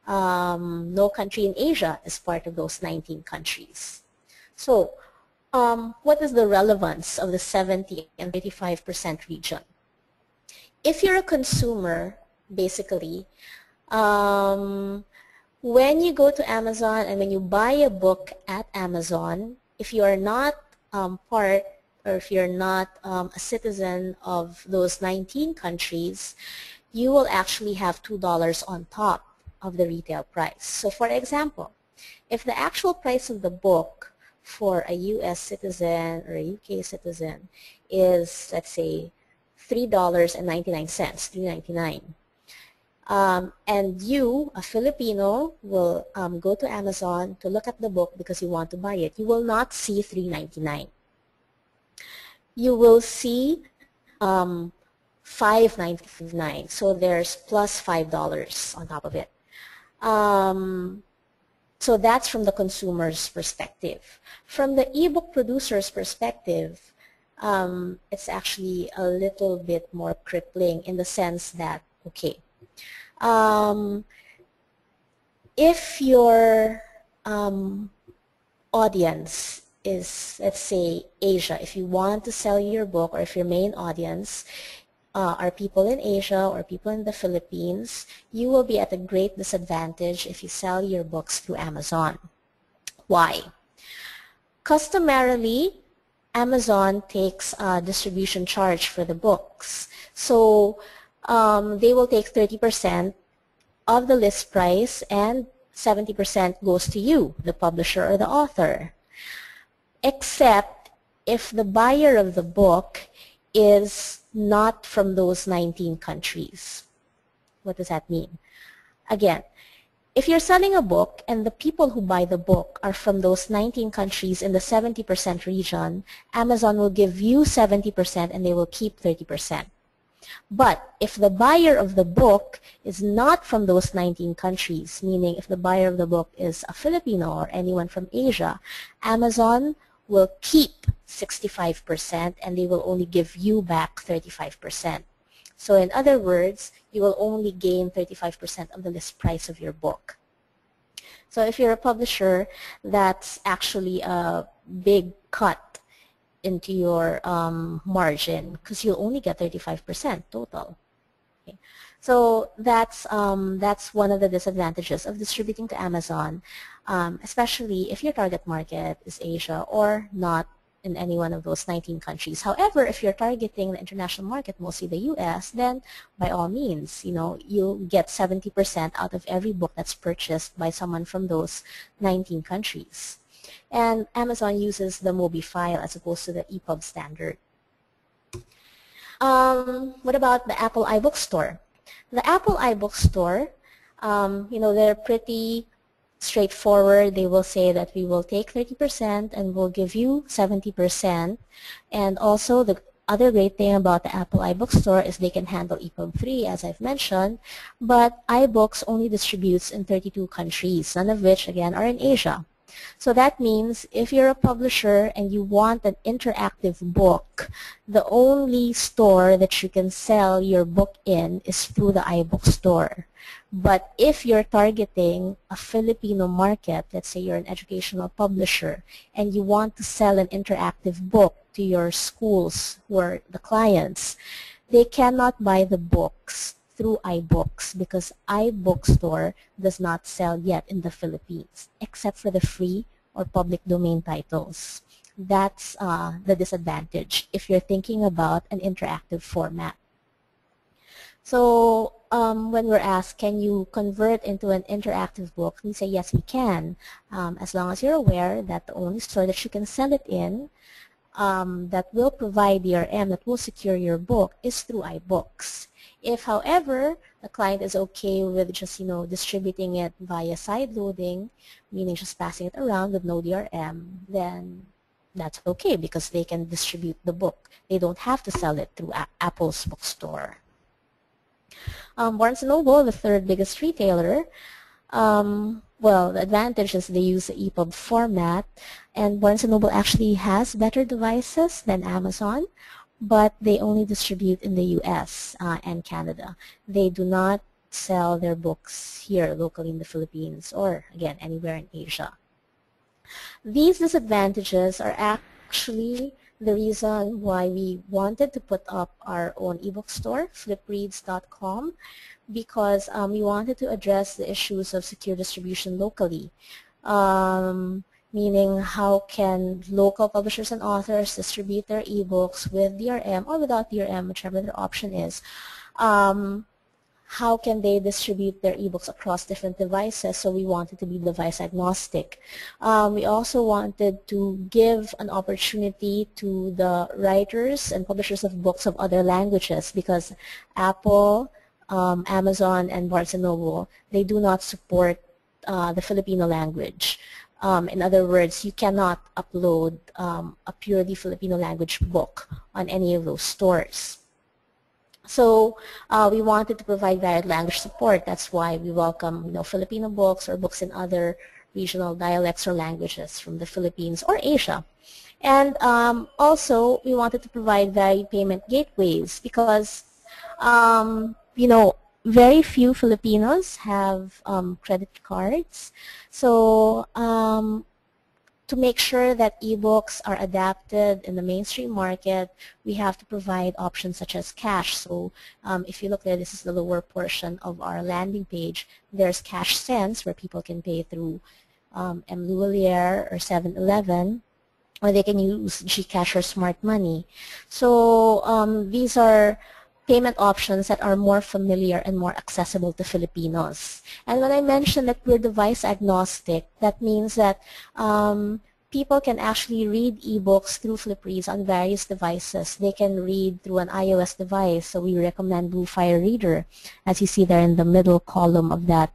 no country in Asia is part of those 19 countries. So what is the relevance of the 70 and 35% region? If you're a consumer, basically, when you go to Amazon and when you buy a book at Amazon, if you are not part or if you're not a citizen of those 19 countries, you will actually have $2 on top of the retail price. So for example, if the actual price of the book for a US citizen or a UK citizen is, let's say, $3.99, $3.99, and you, a Filipino, will go to Amazon to look at the book because you want to buy it, you will not see $3.99. You will see $5.99, so there's plus $5 on top of it. So that's from the consumer's perspective. From the ebook producer's perspective, it's actually a little bit more crippling in the sense that, okay, if your audience is, let's say, Asia, if you want to sell your book, or if your main audience are people in Asia or people in the Philippines, you will be at a great disadvantage if you sell your books through Amazon. Why? Customarily, Amazon takes a distribution charge for the books. So they will take 30% of the list price and 70% goes to you, the publisher or the author. Except if the buyer of the book is not from those 19 countries. What does that mean? Again, if you're selling a book and the people who buy the book are from those 19 countries in the 70% region, Amazon will give you 70% and they will keep 30%. But if the buyer of the book is not from those 19 countries, meaning if the buyer of the book is a Filipino or anyone from Asia, Amazon will keep 65% and they will only give you back 35%. So in other words, you will only gain 35% of the list price of your book. So if you're a publisher, that's actually a big cut into your margin because you'll only get 35% total. Okay. So that's one of the disadvantages of distributing to Amazon, especially if your target market is Asia or not in any one of those 19 countries. However, if you're targeting the international market, mostly the US, then by all means, you'll get 70% out of every book that's purchased by someone from those 19 countries. And Amazon uses the MOBI file as opposed to the EPUB standard. What about the Apple iBook Store? The Apple iBook Store, they're pretty straightforward. They will say that we will take 30% and we'll give you 70%. And also the other great thing about the Apple iBook Store is they can handle EPUB 3, as I've mentioned, but iBooks only distributes in 32 countries, none of which, again, are in Asia. So that means if you're a publisher and you want an interactive book, the only store that you can sell your book in is through the iBook Store. But if you're targeting a Filipino market, let's say you're an educational publisher, and you want to sell an interactive book to your schools or the clients, they cannot buy the books through iBooks, because iBookstore does not sell yet in the Philippines, except for the free or public domain titles. That's the disadvantage if you're thinking about an interactive format. So when we're asked, can you convert into an interactive book, we say yes, we can, as long as you're aware that the only store that you can sell it in that will provide DRM, that will secure your book, is through iBooks. If, however, the client is okay with just, distributing it via side loading, meaning just passing it around with no DRM, then that's okay because they can distribute the book. They don't have to sell it through Apple's bookstore. Barnes & Noble, the third biggest retailer, well, the advantage is they use the EPUB format, and Barnes & Noble actually has better devices than Amazon, but they only distribute in the US and Canada. They do not sell their books here locally in the Philippines or, again, anywhere in Asia. These disadvantages are actually the reason why we wanted to put up our own ebook store, flipreads.com, because we wanted to address the issues of secure distribution locally, meaning how can local publishers and authors distribute their ebooks with DRM or without DRM, whichever their option is. How can they distribute their ebooks across different devices? So we wanted to be device agnostic. We also wanted to give an opportunity to the writers and publishers of books of other languages, because Apple, Amazon, and Barnes & Noble, they do not support the Filipino language. In other words, you cannot upload a purely Filipino language book on any of those stores. So we wanted to provide varied language support. That's why we welcome Filipino books or books in other regional dialects or languages from the Philippines or Asia. And also, we wanted to provide varied payment gateways because, very few Filipinos have credit cards. So to make sure that ebooks are adapted in the mainstream market, we have to provide options such as cash. So if you look there, this is the lower portion of our landing page. There's Cash Sense, where people can pay through M. or 7-Eleven, or they can use GCash or Smart Money. So these are payment options that are more familiar and more accessible to Filipinos. And when I mentioned that we're device agnostic, that means that people can actually read ebooks through FlipReads on various devices. They can read through an iOS device, so we recommend Blue Fire Reader, as you see there in the middle column of that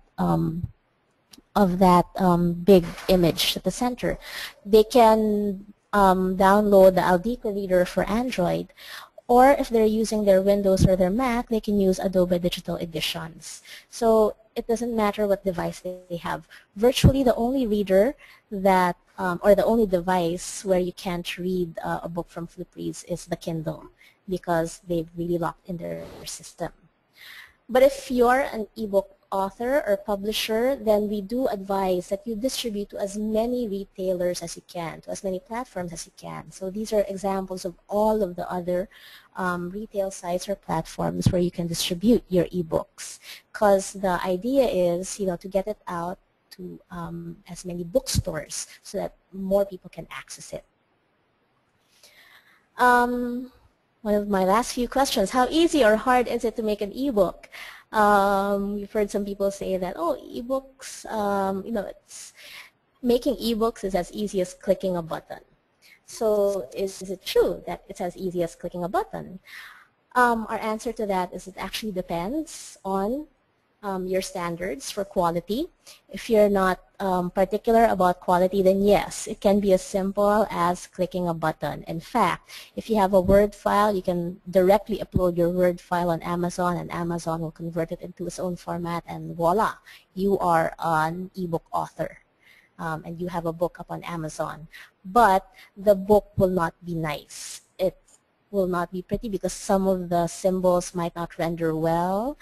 big image at the center. They can download the Aldico Reader for Android, or if they're using their Windows or their Mac, they can use Adobe Digital Editions. So it doesn't matter what device they have. Virtually the only reader that, or the only device where you can't read a book from FlipReads is the Kindle, because they've really locked in their system. But if you're an ebook author or publisher, then we do advise that you distribute to as many retailers as you can, to as many platforms as you can. So these are examples of all of the other retail sites or platforms where you can distribute your ebooks, because the idea is, to get it out to as many bookstores so that more people can access it. One of my last few questions: how easy or hard is it to make an ebook? We've heard some people say that, oh, ebooks, making ebooks is as easy as clicking a button. So is it true that it's as easy as clicking a button? Our answer to that is it actually depends on your standards for quality. If you're not particular about quality, then yes, it can be as simple as clicking a button. In fact, if you have a Word file, you can directly upload your Word file on Amazon, and Amazon will convert it into its own format, and voila, you are an ebook author. And you have a book up on Amazon. But the book will not be nice. It will not be pretty because some of the symbols might not render well.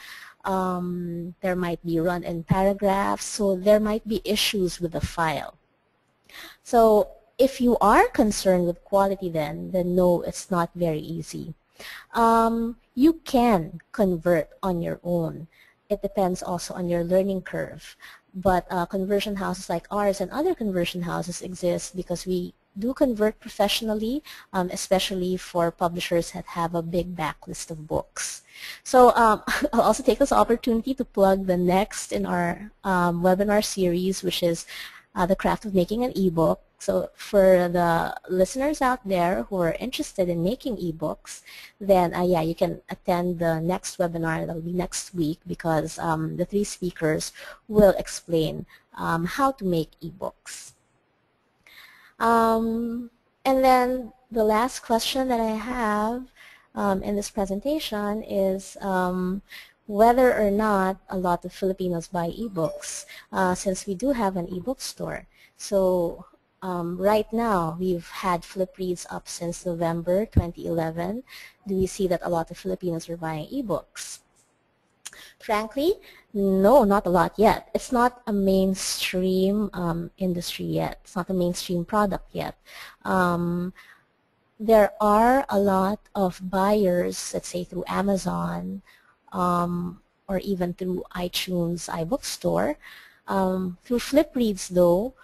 There might be run-in paragraphs, so there might be issues with the file. So if you are concerned with quality, then no, it's not very easy. You can convert on your own. It depends also on your learning curve. But conversion houses like ours and other conversion houses exist because we do convert professionally, especially for publishers that have a big backlist of books. So I'll also take this opportunity to plug the next in our webinar series, which is the craft of making an ebook. So for the listeners out there who are interested in making ebooks, then yeah, you can attend the next webinar. That will be next week because the three speakers will explain how to make ebooks. And then the last question that I have in this presentation is whether or not a lot of Filipinos buy ebooks, since we do have an ebook store. So right now, we've had Flip Reads up since November 2011. Do we see that a lot of Filipinos are buying ebooks? Frankly, no, not a lot yet. It's not a mainstream industry yet. It's not a mainstream product yet. There are a lot of buyers, let's say through Amazon or even through iTunes iBook Store. Through Flip Reads, though,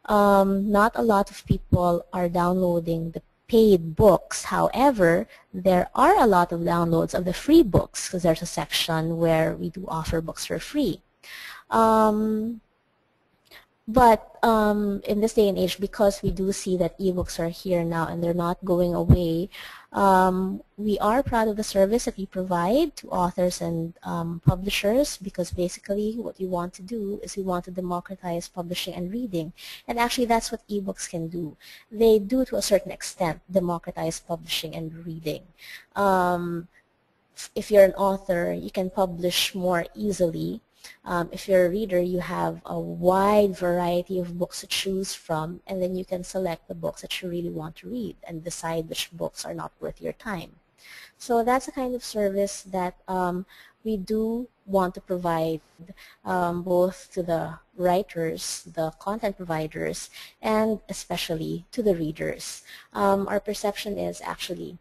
not a lot of people are downloading the paid books. However, there are a lot of downloads of the free books because there's a section where we do offer books for free. But in this day and age, because we do see that ebooks are here now and they're not going away, we are proud of the service that we provide to authors and publishers, because basically what we want to do is we want to democratize publishing and reading. And actually that's what ebooks can do. They do, to a certain extent, democratize publishing and reading. If you're an author, you can publish more easily. If you're a reader, you have a wide variety of books to choose from, and then you can select the books that you really want to read and decide which books are not worth your time. So that's a kind of service that we do want to provide both to the writers, the content providers, and especially to the readers. Our perception is actually,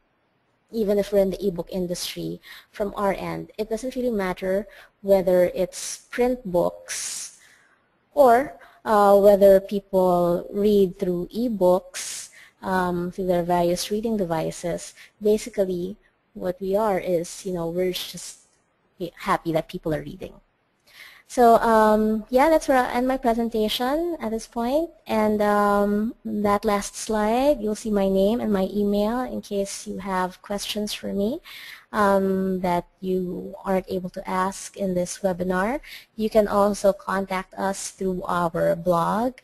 even if we're in the ebook industry, from our end, it doesn't really matter whether it's print books or whether people read through ebooks through their various reading devices. Basically, what we are is, we're just happy that people are reading. So yeah, that's where I'll end my presentation at this point. And that last slide, you'll see my name and my email in case you have questions for me that you aren't able to ask in this webinar. You can also contact us through our blog.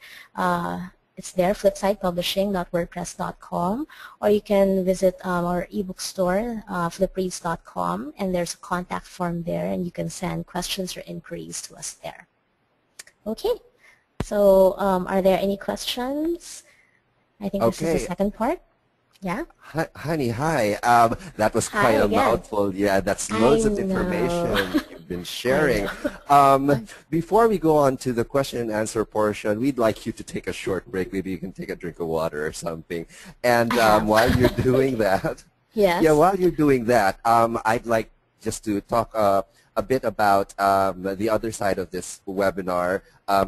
It's there, flipsidepublishing.wordpress.com, or you can visit our ebook store, flipreads.com, and there's a contact form there, and you can send questions or inquiries to us there. Okay, so are there any questions? I think this is the second part. Yeah? Honey, hi. That was quite a mouthful. Yeah, that's loads of information you've been sharing. Before we go on to the question and answer portion, we'd like you to take a short break. Maybe you can take a drink of water or something. And while you're doing that, while you're doing that, I'd like just to talk a bit about the other side of this webinar.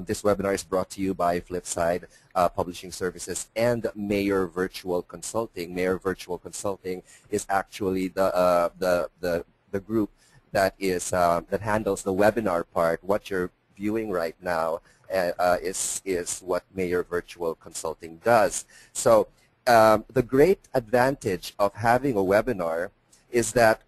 This webinar is brought to you by Flipside Publishing Services and Mayor Virtual Consulting. Mayor Virtual Consulting is actually the group that is that handles the webinar part. What you're viewing right now is what Mayor Virtual Consulting does. So the great advantage of having a webinar is that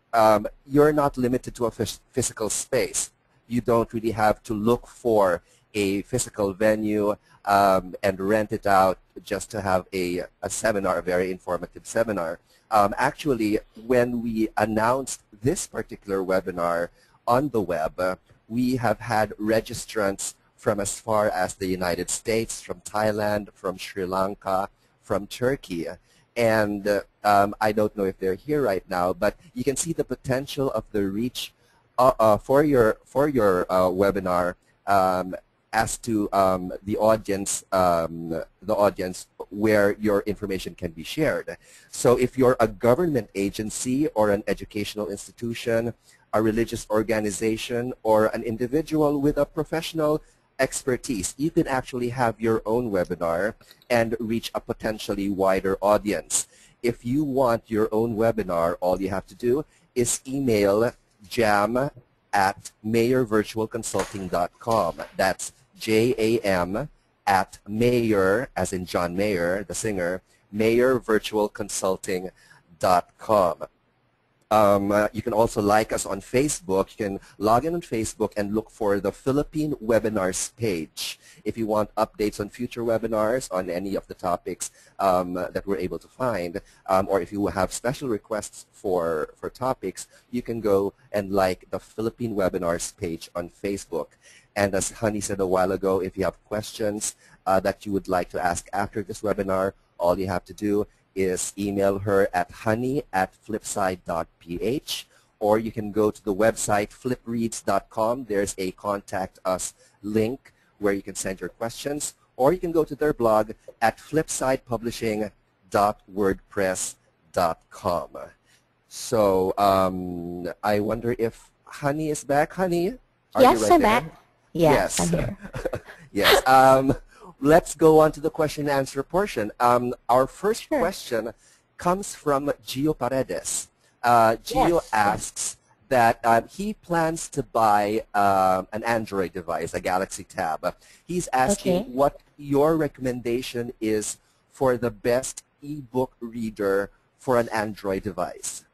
you're not limited to a physical space. You don't really have to look for a physical venue and rent it out just to have a seminar, a very informative seminar. Actually, when we announced this particular webinar on the web, we have had registrants from as far as the United States, from Thailand, from Sri Lanka, from Turkey. And I don't know if they're here right now, but you can see the potential of the reach for your webinar as to the audience where your information can be shared. So if you're a government agency or an educational institution, a religious organization, or an individual with a professional expertise, you can actually have your own webinar and reach a potentially wider audience. If you want your own webinar, all you have to do is email jam@mayorvirtualconsulting.com. That's JAM at Mayor, as in John Mayer, the singer, mayorvirtualconsulting.com. You can also like us on Facebook. You can log in on Facebook and look for the Philippine Webinars page. If you want updates on future webinars on any of the topics that we're able to find, or if you have special requests for topics, you can go and like the Philippine Webinars page on Facebook. And as Honey said a while ago, if you have questions that you would like to ask after this webinar, all you have to do is email her at honey@flipside.ph, or you can go to the website flipreads.com. There's a contact us link where you can send your questions, or you can go to their blog at flipsidepublishing.wordpress.com. So I wonder if Honey is back. Honey, are you Yes, right I'm there? back. Yes, I'm here. Yes. Let's go on to the question and answer portion. Our first Sure. question comes from Gio Paredes. Gio Yes. asks that he plans to buy an Android device, a Galaxy Tab. He's asking Okay. what your recommendation is for the best ebook reader for an Android device.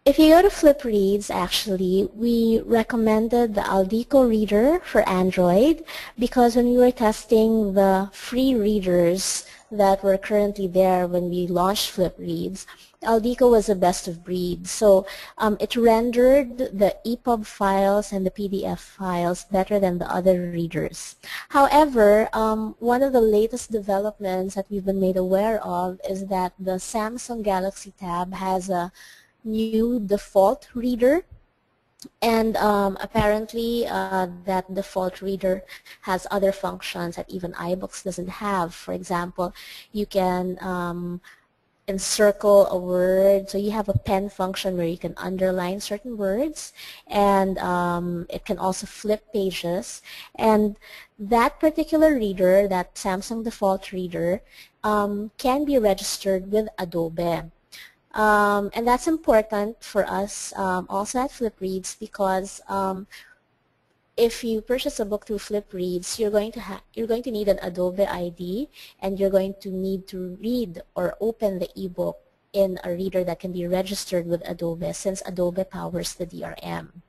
If you go to FlipReads, actually, we recommended the Aldico reader for Android because when we were testing the free readers that were currently there when we launched FlipReads, Aldico was the best of breed. So it rendered the EPUB files and the PDF files better than the other readers. However, one of the latest developments that we've been made aware of is that the Samsung Galaxy Tab has a new default reader, and apparently that default reader has other functions that even iBooks doesn't have. For example, you can encircle a word, so you have a pen function where you can underline certain words, and it can also flip pages. And that particular reader, that Samsung default reader, can be registered with Adobe. And that's important for us also at FlipReads because if you purchase a book through FlipReads, you're going to need an Adobe ID, and you're going to need to read or open the ebook in a reader that can be registered with Adobe, since Adobe powers the DRM.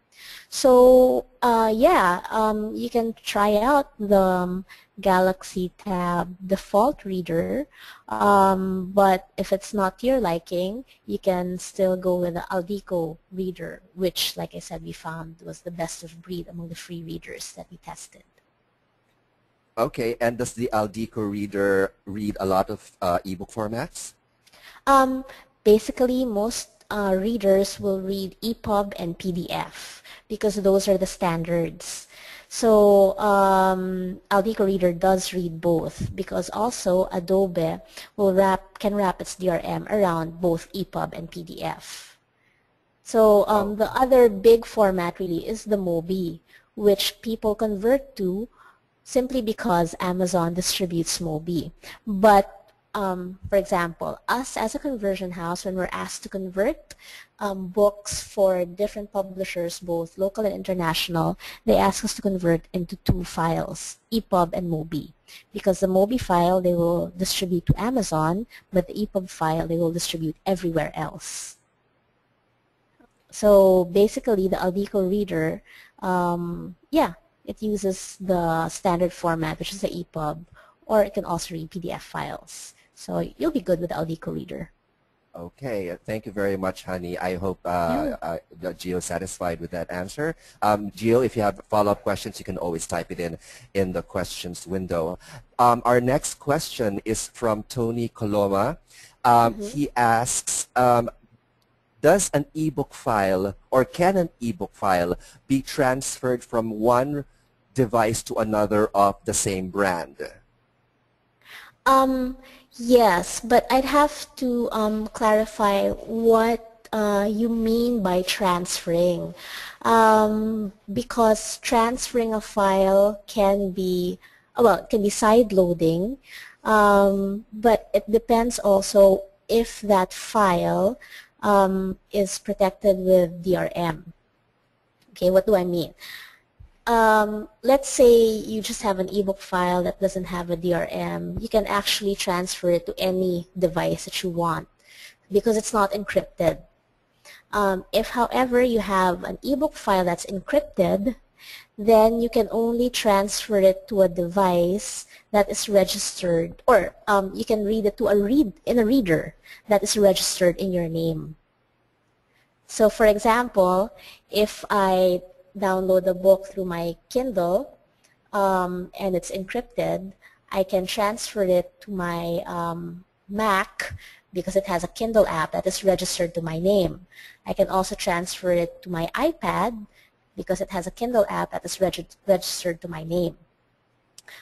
So you can try out the Galaxy Tab default reader, but if it's not to your liking, you can still go with the Aldico reader, which, like I said, we found was the best of breed among the free readers that we tested. Okay, and does the Aldico reader read a lot of ebook formats? Basically, most readers will read EPUB and PDF because those are the standards. So Aldico Reader does read both because also Adobe can wrap its DRM around both EPUB and PDF. So the other big format really is the MOBI, which people convert to simply because Amazon distributes MOBI. But for example, us as a conversion house, when we're asked to convert books for different publishers, both local and international, they ask us to convert into two files, EPUB and MOBI. Because the MOBI file they will distribute to Amazon, but the EPUB file they will distribute everywhere else. So basically, the Aldico reader, it uses the standard format, which is the EPUB, or it can also read PDF files. So you'll be good with the Aldico reader. Okay, thank you very much, Honey. I hope Gio is satisfied with that answer. Gio, if you have follow-up questions, you can always type it in the questions window. Our next question is from Tony Coloma. He asks, does an ebook file or can an ebook file be transferred from one device to another of the same brand? Yes, but I'd have to clarify what you mean by transferring. Because transferring a file can be, well, it can be side loading, but it depends also if that file is protected with DRM. Okay, what do I mean? Let's say you just have an ebook file that doesn't have a DRM. You can actually transfer it to any device that you want because it's not encrypted. If, however, you have an ebook file that's encrypted, then you can only transfer it to a device that is registered, or you can read it to a reader that is registered in your name. So, for example, if I download a book through my Kindle and it's encrypted, I can transfer it to my Mac because it has a Kindle app that is registered to my name. I can also transfer it to my iPad because it has a Kindle app that is registered to my name.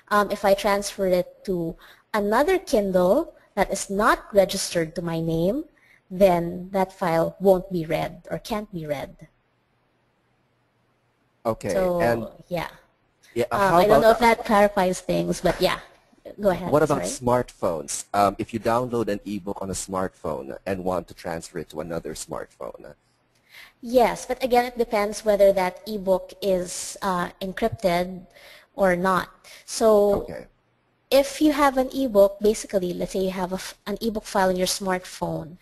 If I transfer it to another Kindle that is not registered to my name, then that file won't be read or can't be read. Okay. So, And yeah. yeah, I don't know if that clarifies things, but yeah. Go ahead. what about Sorry. smartphones? If you download an ebook on a smartphone and want to transfer it to another smartphone? Yes, but again, it depends whether that ebook is encrypted or not. So Okay. if you have an ebook, basically, let's say you have an ebook file in your smartphone,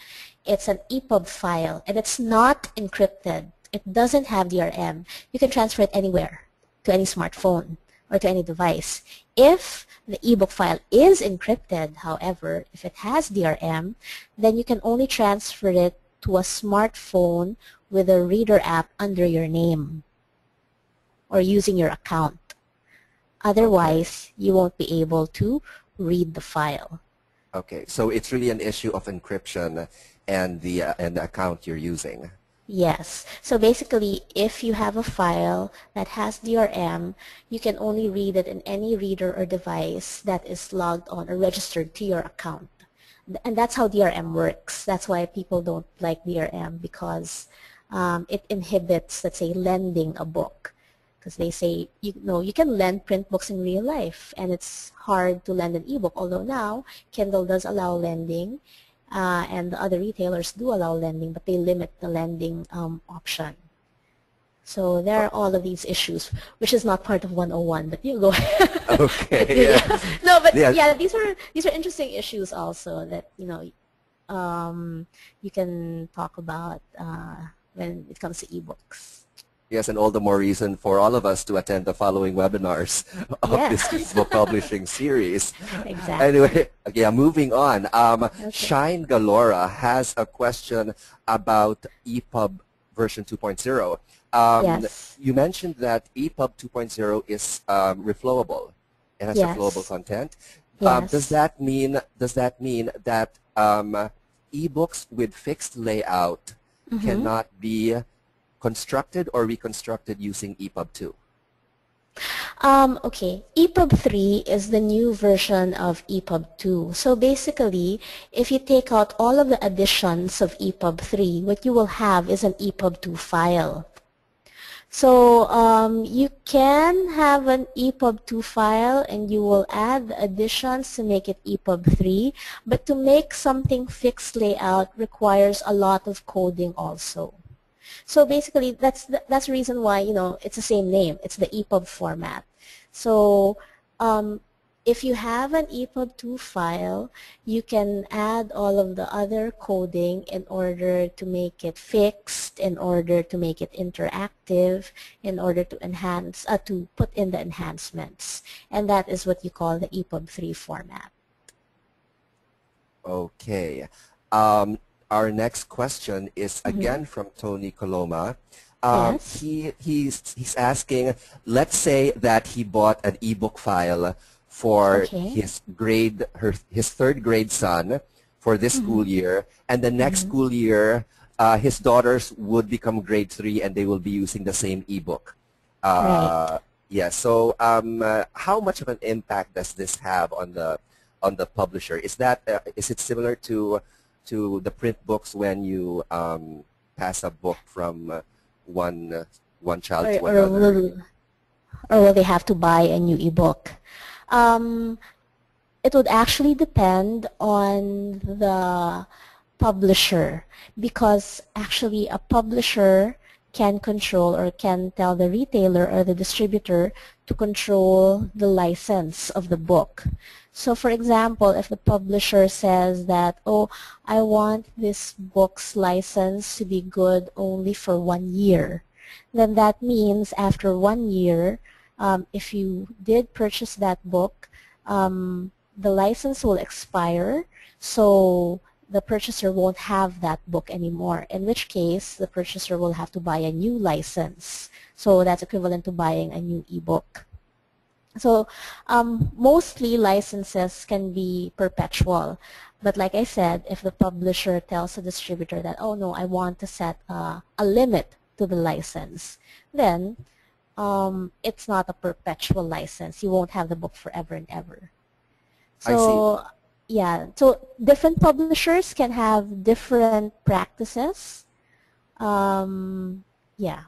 it's an EPUB file, and it's not encrypted. It doesn't have DRM. You can transfer it anywhere, to any smartphone or to any device. If the ebook file is encrypted, however, if it has DRM, then you can only transfer it to a smartphone with a reader app under your name or using your account. Otherwise, you won't be able to read the file. Okay. So it's really an issue of encryption and the account you're using. Yes. So basically, if you have a file that has DRM, you can only read it in any reader or device that is logged on or registered to your account. And that's how DRM works. That's why people don't like DRM, because it inhibits, let's say, lending a book. Because they say, you know, you can lend print books in real life, and it's hard to lend an ebook. Although now Kindle does allow lending, and the other retailers do allow lending, but they limit the lending option. So there are all of these issues, which is not part of 101, but you go ahead. Okay. Yeah. No, but Yeah. yeah, these are interesting issues also that, you know, you can talk about when it comes to ebooks. Yes, and all the more reason for all of us to attend the following webinars of this Yes. ebook publishing series. Exactly. Anyway, yeah, moving on. Okay. Shine Galora has a question about EPUB version 2.0. Yes. You mentioned that EPUB 2.0 is reflowable. It has Yes. reflowable content. Yes. Does that mean that ebooks with fixed layout cannot be constructed or reconstructed using EPUB 2? Okay, EPUB 3 is the new version of EPUB 2. So basically, if you take out all of the additions of EPUB 3, what you will have is an EPUB 2 file. So you can have an EPUB 2 file and you will add the additions to make it EPUB 3, but to make something fixed layout requires a lot of coding also. So basically, that's the reason why, you know, it's the same name. It's the EPUB format. So if you have an EPUB 2 file, you can add all of the other coding in order to make it fixed, in order to make it interactive, in order to enhance, to put in the enhancements. And that is what you call the EPUB 3 format. Okay. Our next question is again from Tony Coloma. Yes. He's asking, let's say that he bought an ebook file for Okay. his third grade son for this school year, and the next school year his daughters would become grade 3 and they will be using the same ebook. Right. Yeah. So, how much of an impact does this have on the publisher? Is it similar to the print books when you pass a book from one child Or, to or another? will or will they have to buy a new ebook? Um, it would actually depend on the publisher, because actually a publisher can control or can tell the retailer or the distributor to control the license of the book. So for example, if the publisher says that, oh, I want this book's license to be good only for 1 year, then that means after 1 year, if you did purchase that book, the license will expire, so the purchaser won't have that book anymore, in which case the purchaser will have to buy a new license. So that's equivalent to buying a new ebook. So mostly licenses can be perpetual. But like I said, if the publisher tells the distributor that, oh no, I want to set a limit to the license, then it's not a perpetual license. You won't have the book forever and ever. I see. So yeah, so different publishers can have different practices. Yeah,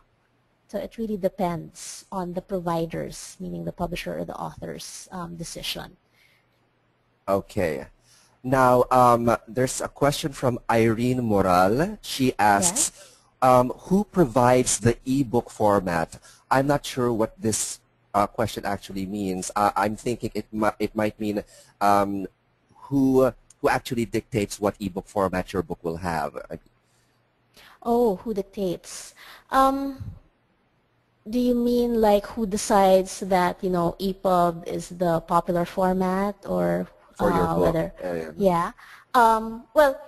so it really depends on the provider's, meaning the publisher or the author's decision. Okay. Now, there's a question from Irene Moral. She asks, Yes. who provides the ebook format? I'm not sure what this question actually means. I'm thinking it might mean who actually dictates what ebook format your book will have. Oh, who dictates? Do you mean like who decides that, EPUB is the popular format, or For your book. whether, yeah. Well,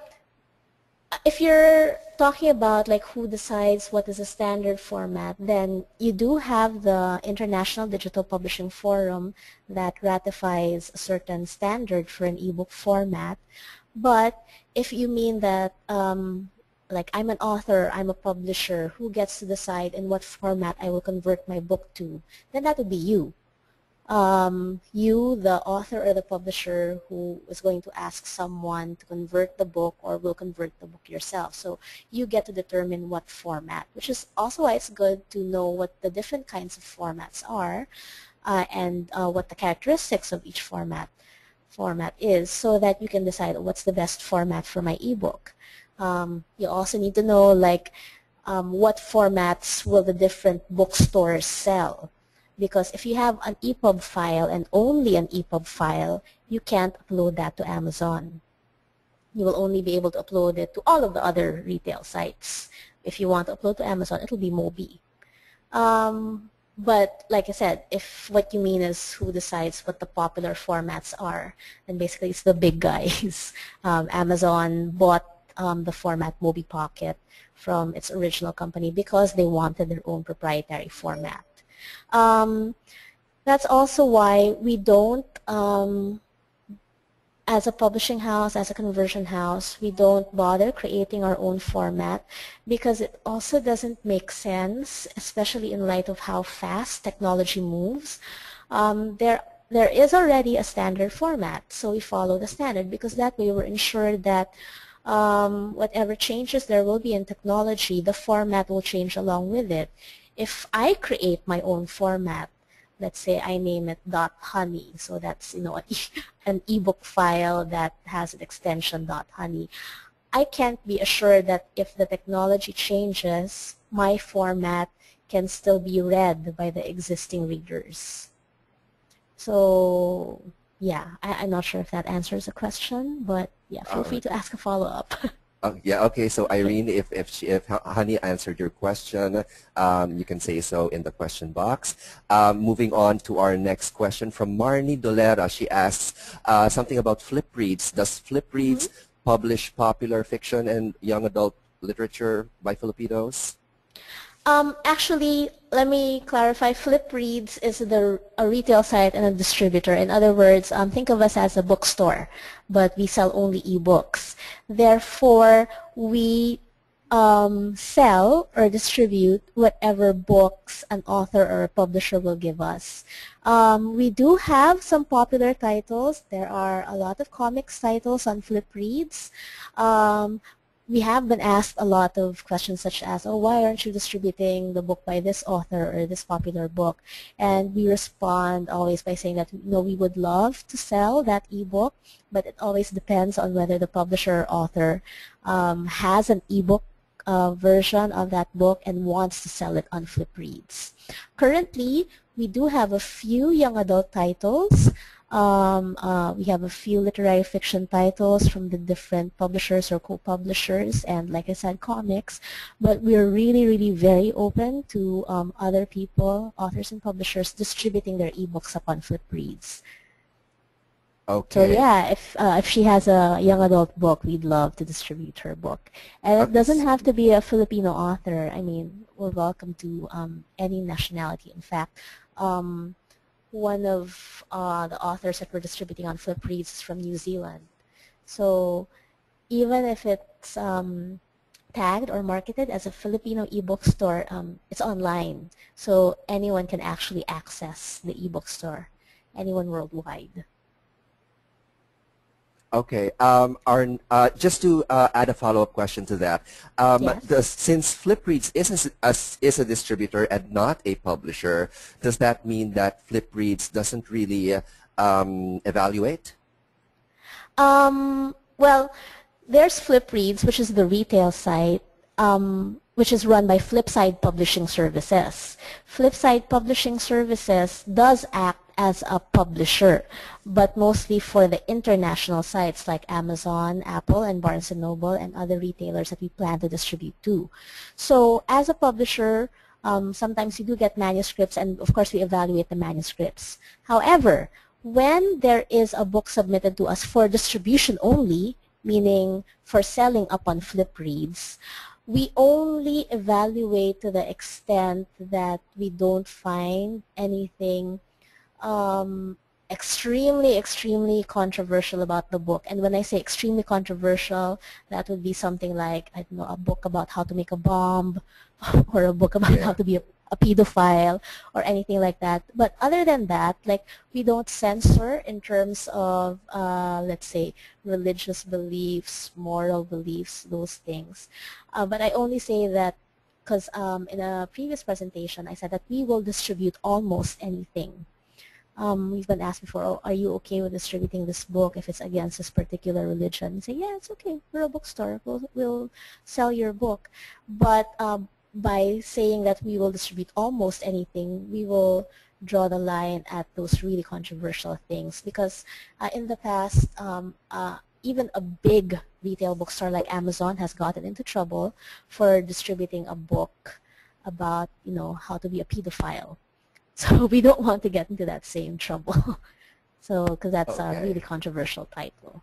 if you're talking about like who decides what is a standard format, then you do have the International Digital Publishing Forum that ratifies a certain standard for an ebook format. But if you mean that like I'm an author, I'm a publisher, who gets to decide in what format I will convert my book to, then that would be you. You, the author or the publisher, who is going to ask someone to convert the book or will convert the book yourself. So you get to determine what format, which is also why it's good to know what the different kinds of formats are and what the characteristics of each format is, so that you can decide what's the best format for my ebook. You also need to know like what formats will the different bookstores sell. Because if you have an EPUB file and only an EPUB file, you can't upload that to Amazon. You will only be able to upload it to all of the other retail sites. If you want to upload to Amazon, it will be Mobi. But like I said, if what you mean is who decides what the popular formats are, then basically it's the big guys. Amazon bought the format Mobi Pocket from its original company because they wanted their own proprietary format. That's also why we don't, as a publishing house, as a conversion house, we don't bother creating our own format, because it also doesn't make sense, especially in light of how fast technology moves. There is already a standard format, so we follow the standard, because that way we're ensured that whatever changes there will be in technology, the format will change along with it. If I create my own format, let's say I name it .honey, so that's an ebook file that has an extension .honey, I can't be assured that if the technology changes, my format can still be read by the existing readers. So yeah, I'm not sure if that answers the question, but yeah, feel free to ask a follow-up. Yeah, okay. So Irene, if Honey answered your question, you can say so in the question box. Moving on to our next question from Marnie Dolera. She asks something about Flip Reads. Does Flip Reads publish popular fiction and young adult literature by Filipinos? Actually, let me clarify. Flip Reads is a retail site and a distributor. In other words, think of us as a bookstore, but we sell only ebooks. Therefore, we sell or distribute whatever books an author or a publisher will give us. We do have some popular titles. There are a lot of comics titles on FlipReads. We have been asked a lot of questions such as, oh, why aren't you distributing the book by this author or this popular book? And we respond always by saying that, no, we would love to sell that ebook, but it always depends on whether the publisher or author has an ebook version of that book and wants to sell it on FlipReads. Currently, we do have a few young adult titles. We have a few literary fiction titles from the different publishers or co-publishers, and like I said, comics. But we're really, really very open to other people, authors and publishers, distributing their ebooks upon FlipReads. Okay. So yeah, if she has a young adult book, we'd love to distribute her book. And it doesn't have to be a Filipino author. I mean, we're welcome to any nationality. In fact, one of the authors that we're distributing on FlipReads is from New Zealand. So even if it's tagged or marketed as a Filipino ebook store, it's online. So anyone can actually access the ebook store, anyone worldwide. Okay. Just to add a follow-up question to that, Yes. since FlipReads is a distributor and not a publisher, does that mean that FlipReads doesn't really evaluate? Well, there's FlipReads, which is the retail site, which is run by Flipside Publishing Services. Flipside Publishing Services does act as a publisher, but mostly for the international sites like Amazon, Apple, and Barnes & Noble, and other retailers that we plan to distribute to. So as a publisher, sometimes you do get manuscripts, and of course we evaluate the manuscripts. However, when there is a book submitted to us for distribution only, meaning for selling upon FlipReads, we only evaluate to the extent that we don't find anything extremely controversial about the book. And when I say extremely controversial, that would be something like, I don't know, a book about how to make a bomb or a book about how to be a pedophile or anything like that. But other than that, like, we don't censor in terms of, let's say, religious beliefs, moral beliefs, those things. But I only say that because in a previous presentation, I said that we will distribute almost anything. We've been asked before, oh, are you okay with distributing this book if it's against this particular religion? We say, yeah, it's okay. We're a bookstore. We'll sell your book. But by saying that we will distribute almost anything, we will draw the line at those really controversial things. Because in the past, even a big retail bookstore like Amazon has gotten into trouble for distributing a book about, you know, how to be a pedophile. So we don't want to get into that same trouble. So, because that's a really controversial title.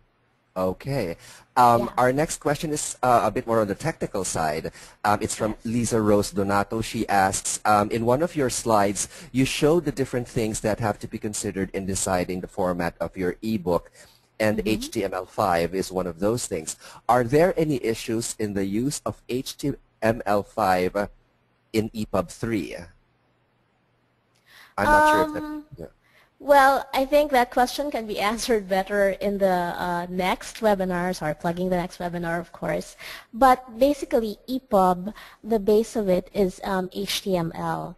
Okay. Our next question is a bit more on the technical side. It's from Lisa Rose Donato. She asks, in one of your slides, you showed the different things that have to be considered in deciding the format of your ebook, and HTML5 is one of those things. Are there any issues in the use of HTML5 in EPUB 3? I'm not sure if that... Yeah. Well, I think that question can be answered better in the next webinar. Sorry, plugging the next webinar, of course. But basically, EPUB, the base of it is HTML.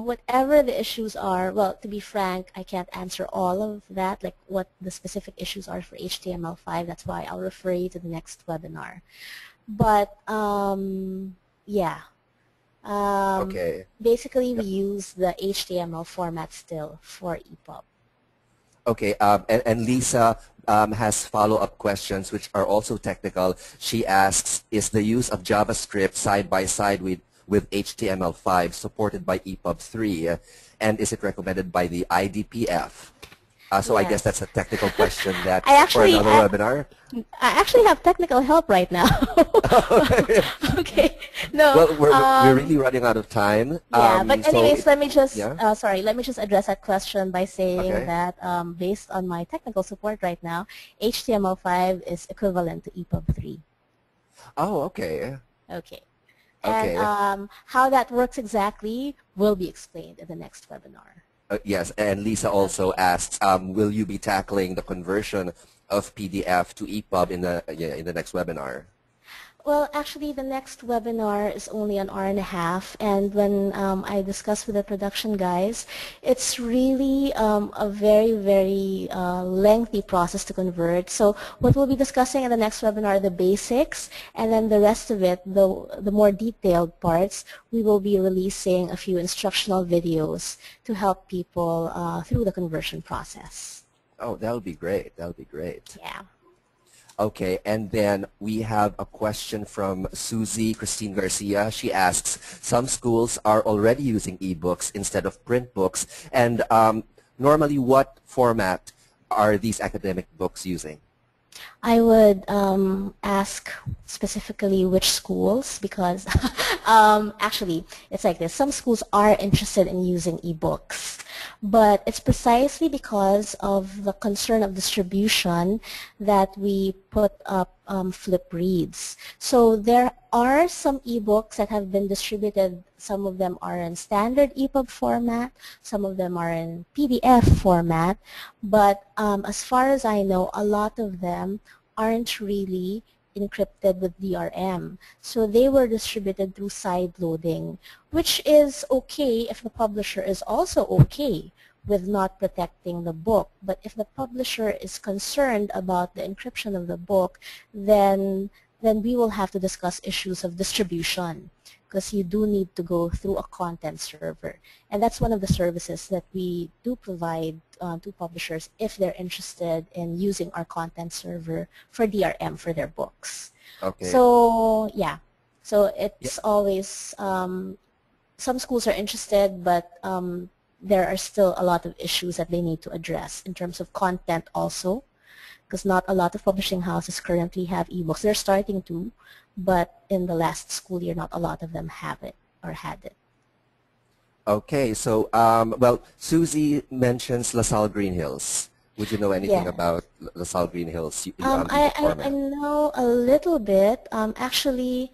Whatever the issues are, well, to be frank, I can't answer all of that, like what the specific issues are for HTML5. That's why I'll refer you to the next webinar. But, yeah. Basically, we use the HTML format still for EPUB. Okay, and Lisa has follow-up questions which are also technical. She asks, is the use of JavaScript side by side with HTML5 supported by EPUB 3, and is it recommended by the IDPF? So I guess that's a technical question that for another webinar. I actually have technical help right now. Okay. No. Well, we're really running out of time. Yeah, but anyways, let me just let me just address that question by saying that based on my technical support right now, HTML5 is equivalent to EPUB 3. Oh, okay. Okay. And Okay. how that works exactly will be explained in the next webinar. Yes, and Lisa also Okay. asks, will you be tackling the conversion of PDF to EPUB in the next webinar? Well, actually, the next webinar is only an hour and a half, and when I discussed with the production guys, it's really a very, very lengthy process to convert. So what we'll be discussing in the next webinar are the basics, and then the rest of it, the more detailed parts, we will be releasing a few instructional videos to help people through the conversion process. Oh, that would be great. That would be great. Yeah. Okay, and then we have a question from Susie Christine Garcia. She asks, some schools are already using ebooks instead of print books, and normally what format are these academic books using? I would ask specifically which schools because actually it's like this. Some schools are interested in using ebooks, but it's precisely because of the concern of distribution that we put up flip reads. So there are some ebooks that have been distributed. Some of them are in standard EPUB format, some of them are in PDF format, but as far as I know, a lot of them aren't really encrypted with DRM. So they were distributed through side loading, which is okay if the publisher is also okay with not protecting the book. But if the publisher is concerned about the encryption of the book, then we will have to discuss issues of distribution because you do need to go through a content server. And that's one of the services that we do provide to publishers if they're interested in using our content server for DRM for their books. Okay. So yeah, so Yeah. it's always, some schools are interested, but there are still a lot of issues that they need to address in terms of content also, because not a lot of publishing houses currently have ebooks. They're starting to, but in the last school year, not a lot of them have it or had it. Okay, so, well, Susie mentions LaSalle Green Hills. Would you know anything Yeah. about LaSalle Green Hills I, ebook I format? know a little bit. Actually,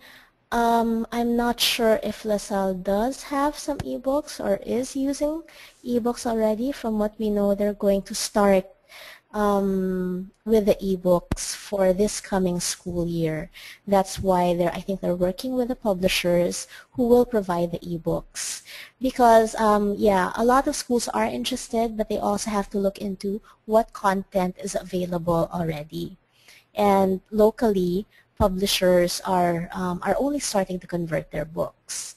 I'm not sure if LaSalle does have some ebooks or is using ebooks already. From what we know, they're going to start with the ebooks for this coming school year. That's why I think they're working with the publishers who will provide the ebooks. Because, yeah, a lot of schools are interested, but they also have to look into what content is available already. And locally, publishers are only starting to convert their books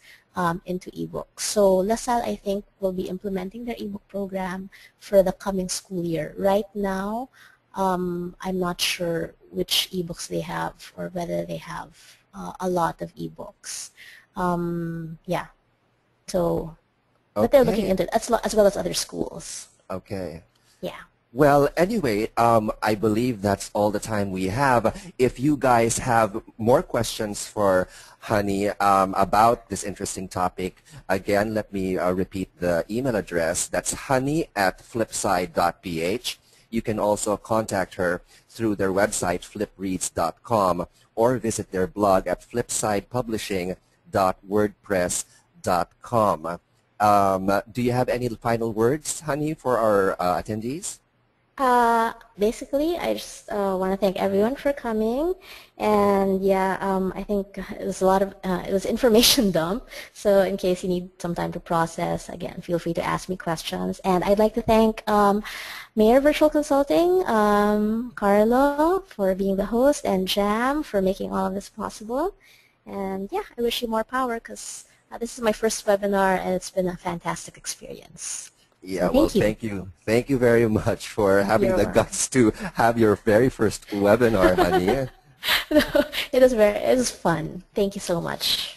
into ebooks. So LaSalle, I think, will be implementing their ebook program for the coming school year. Right now, I'm not sure which ebooks they have or whether they have a lot of ebooks. Yeah, so, but they're looking Okay, into it as well as other schools. okay. Yeah. Well, anyway, I believe that's all the time we have. If you guys have more questions for Honey about this interesting topic, again, let me repeat the email address. That's honey@flipside.ph. You can also contact her through their website, flipreads.com, or visit their blog at flipsidepublishing.wordpress.com. Do you have any final words, Honey, for our attendees? Basically, I just want to thank everyone for coming, and yeah, I think it was a lot of it was information dump. So in case you need some time to process, again, feel free to ask me questions. And I'd like to thank Mayor Virtual Consulting, Carlo for being the host, and Jam for making all of this possible. And yeah, I wish you more power because this is my first webinar, and it's been a fantastic expurience. Yeah, So well, thank you. thank you. Thank you very much for having the You're guts to have your very first webinar, Honey. it was fun. Thank you so much.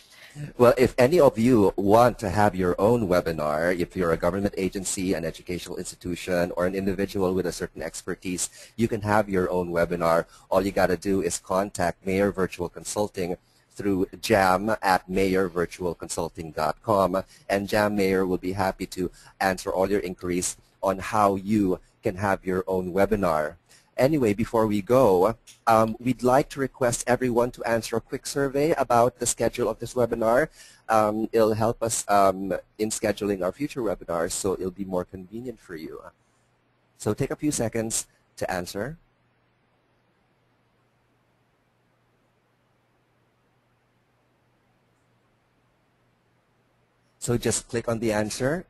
Well, if any of you want to have your own webinar, if you're a government agency, an educational institution, or an individual with a certain expertise, you can have your own webinar. All you got to do is contact Mayor Virtual Consulting through jam@mayorvirtualconsulting.com, and Jam Mayor will be happy to answer all your inquiries on how you can have your own webinar. Anyway, before we go, we'd like to request everyone to answer a quick survey about the schedule of this webinar. It'll help us in scheduling our future webinars, so it'll be more convenient for you. So take a few seconds to answer. So just click on the answer.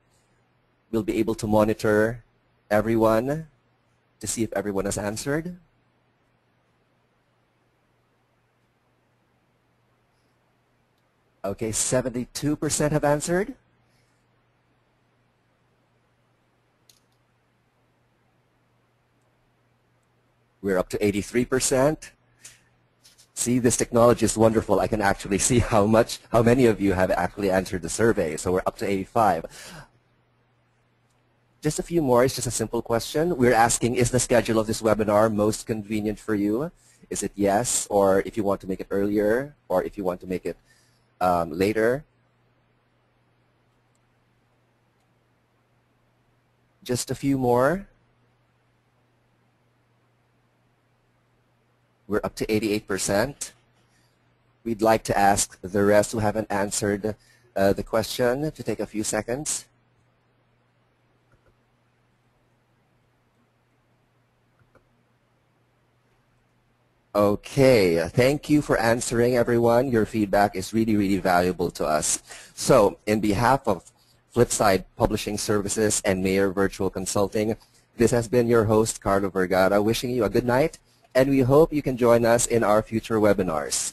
We'll be able to monitor everyone to see if everyone has answered. Okay, 72% have answered. We're up to 83%. See, this technology is wonderful. I can actually see how many of you have actually answered the survey. So we're up to 85. Just a few more. It's just a simple question. We're asking, is the schedule of this webinar most convenient for you? Is it yes, or if you want to make it earlier, or if you want to make it later? Just a few more. We're up to 88%. We'd like to ask the rest who haven't answered the question to take a few seconds. Okay, thank you for answering, everyone. Your feedback is really, really valuable to us. So, in behalf of Flipside Publishing Services and Mayor Virtual Consulting, this has been your host, Carlo Vergara, wishing you a good night, and we hope you can join us in our future webinars.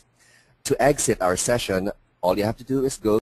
To exit our session, all you have to do is go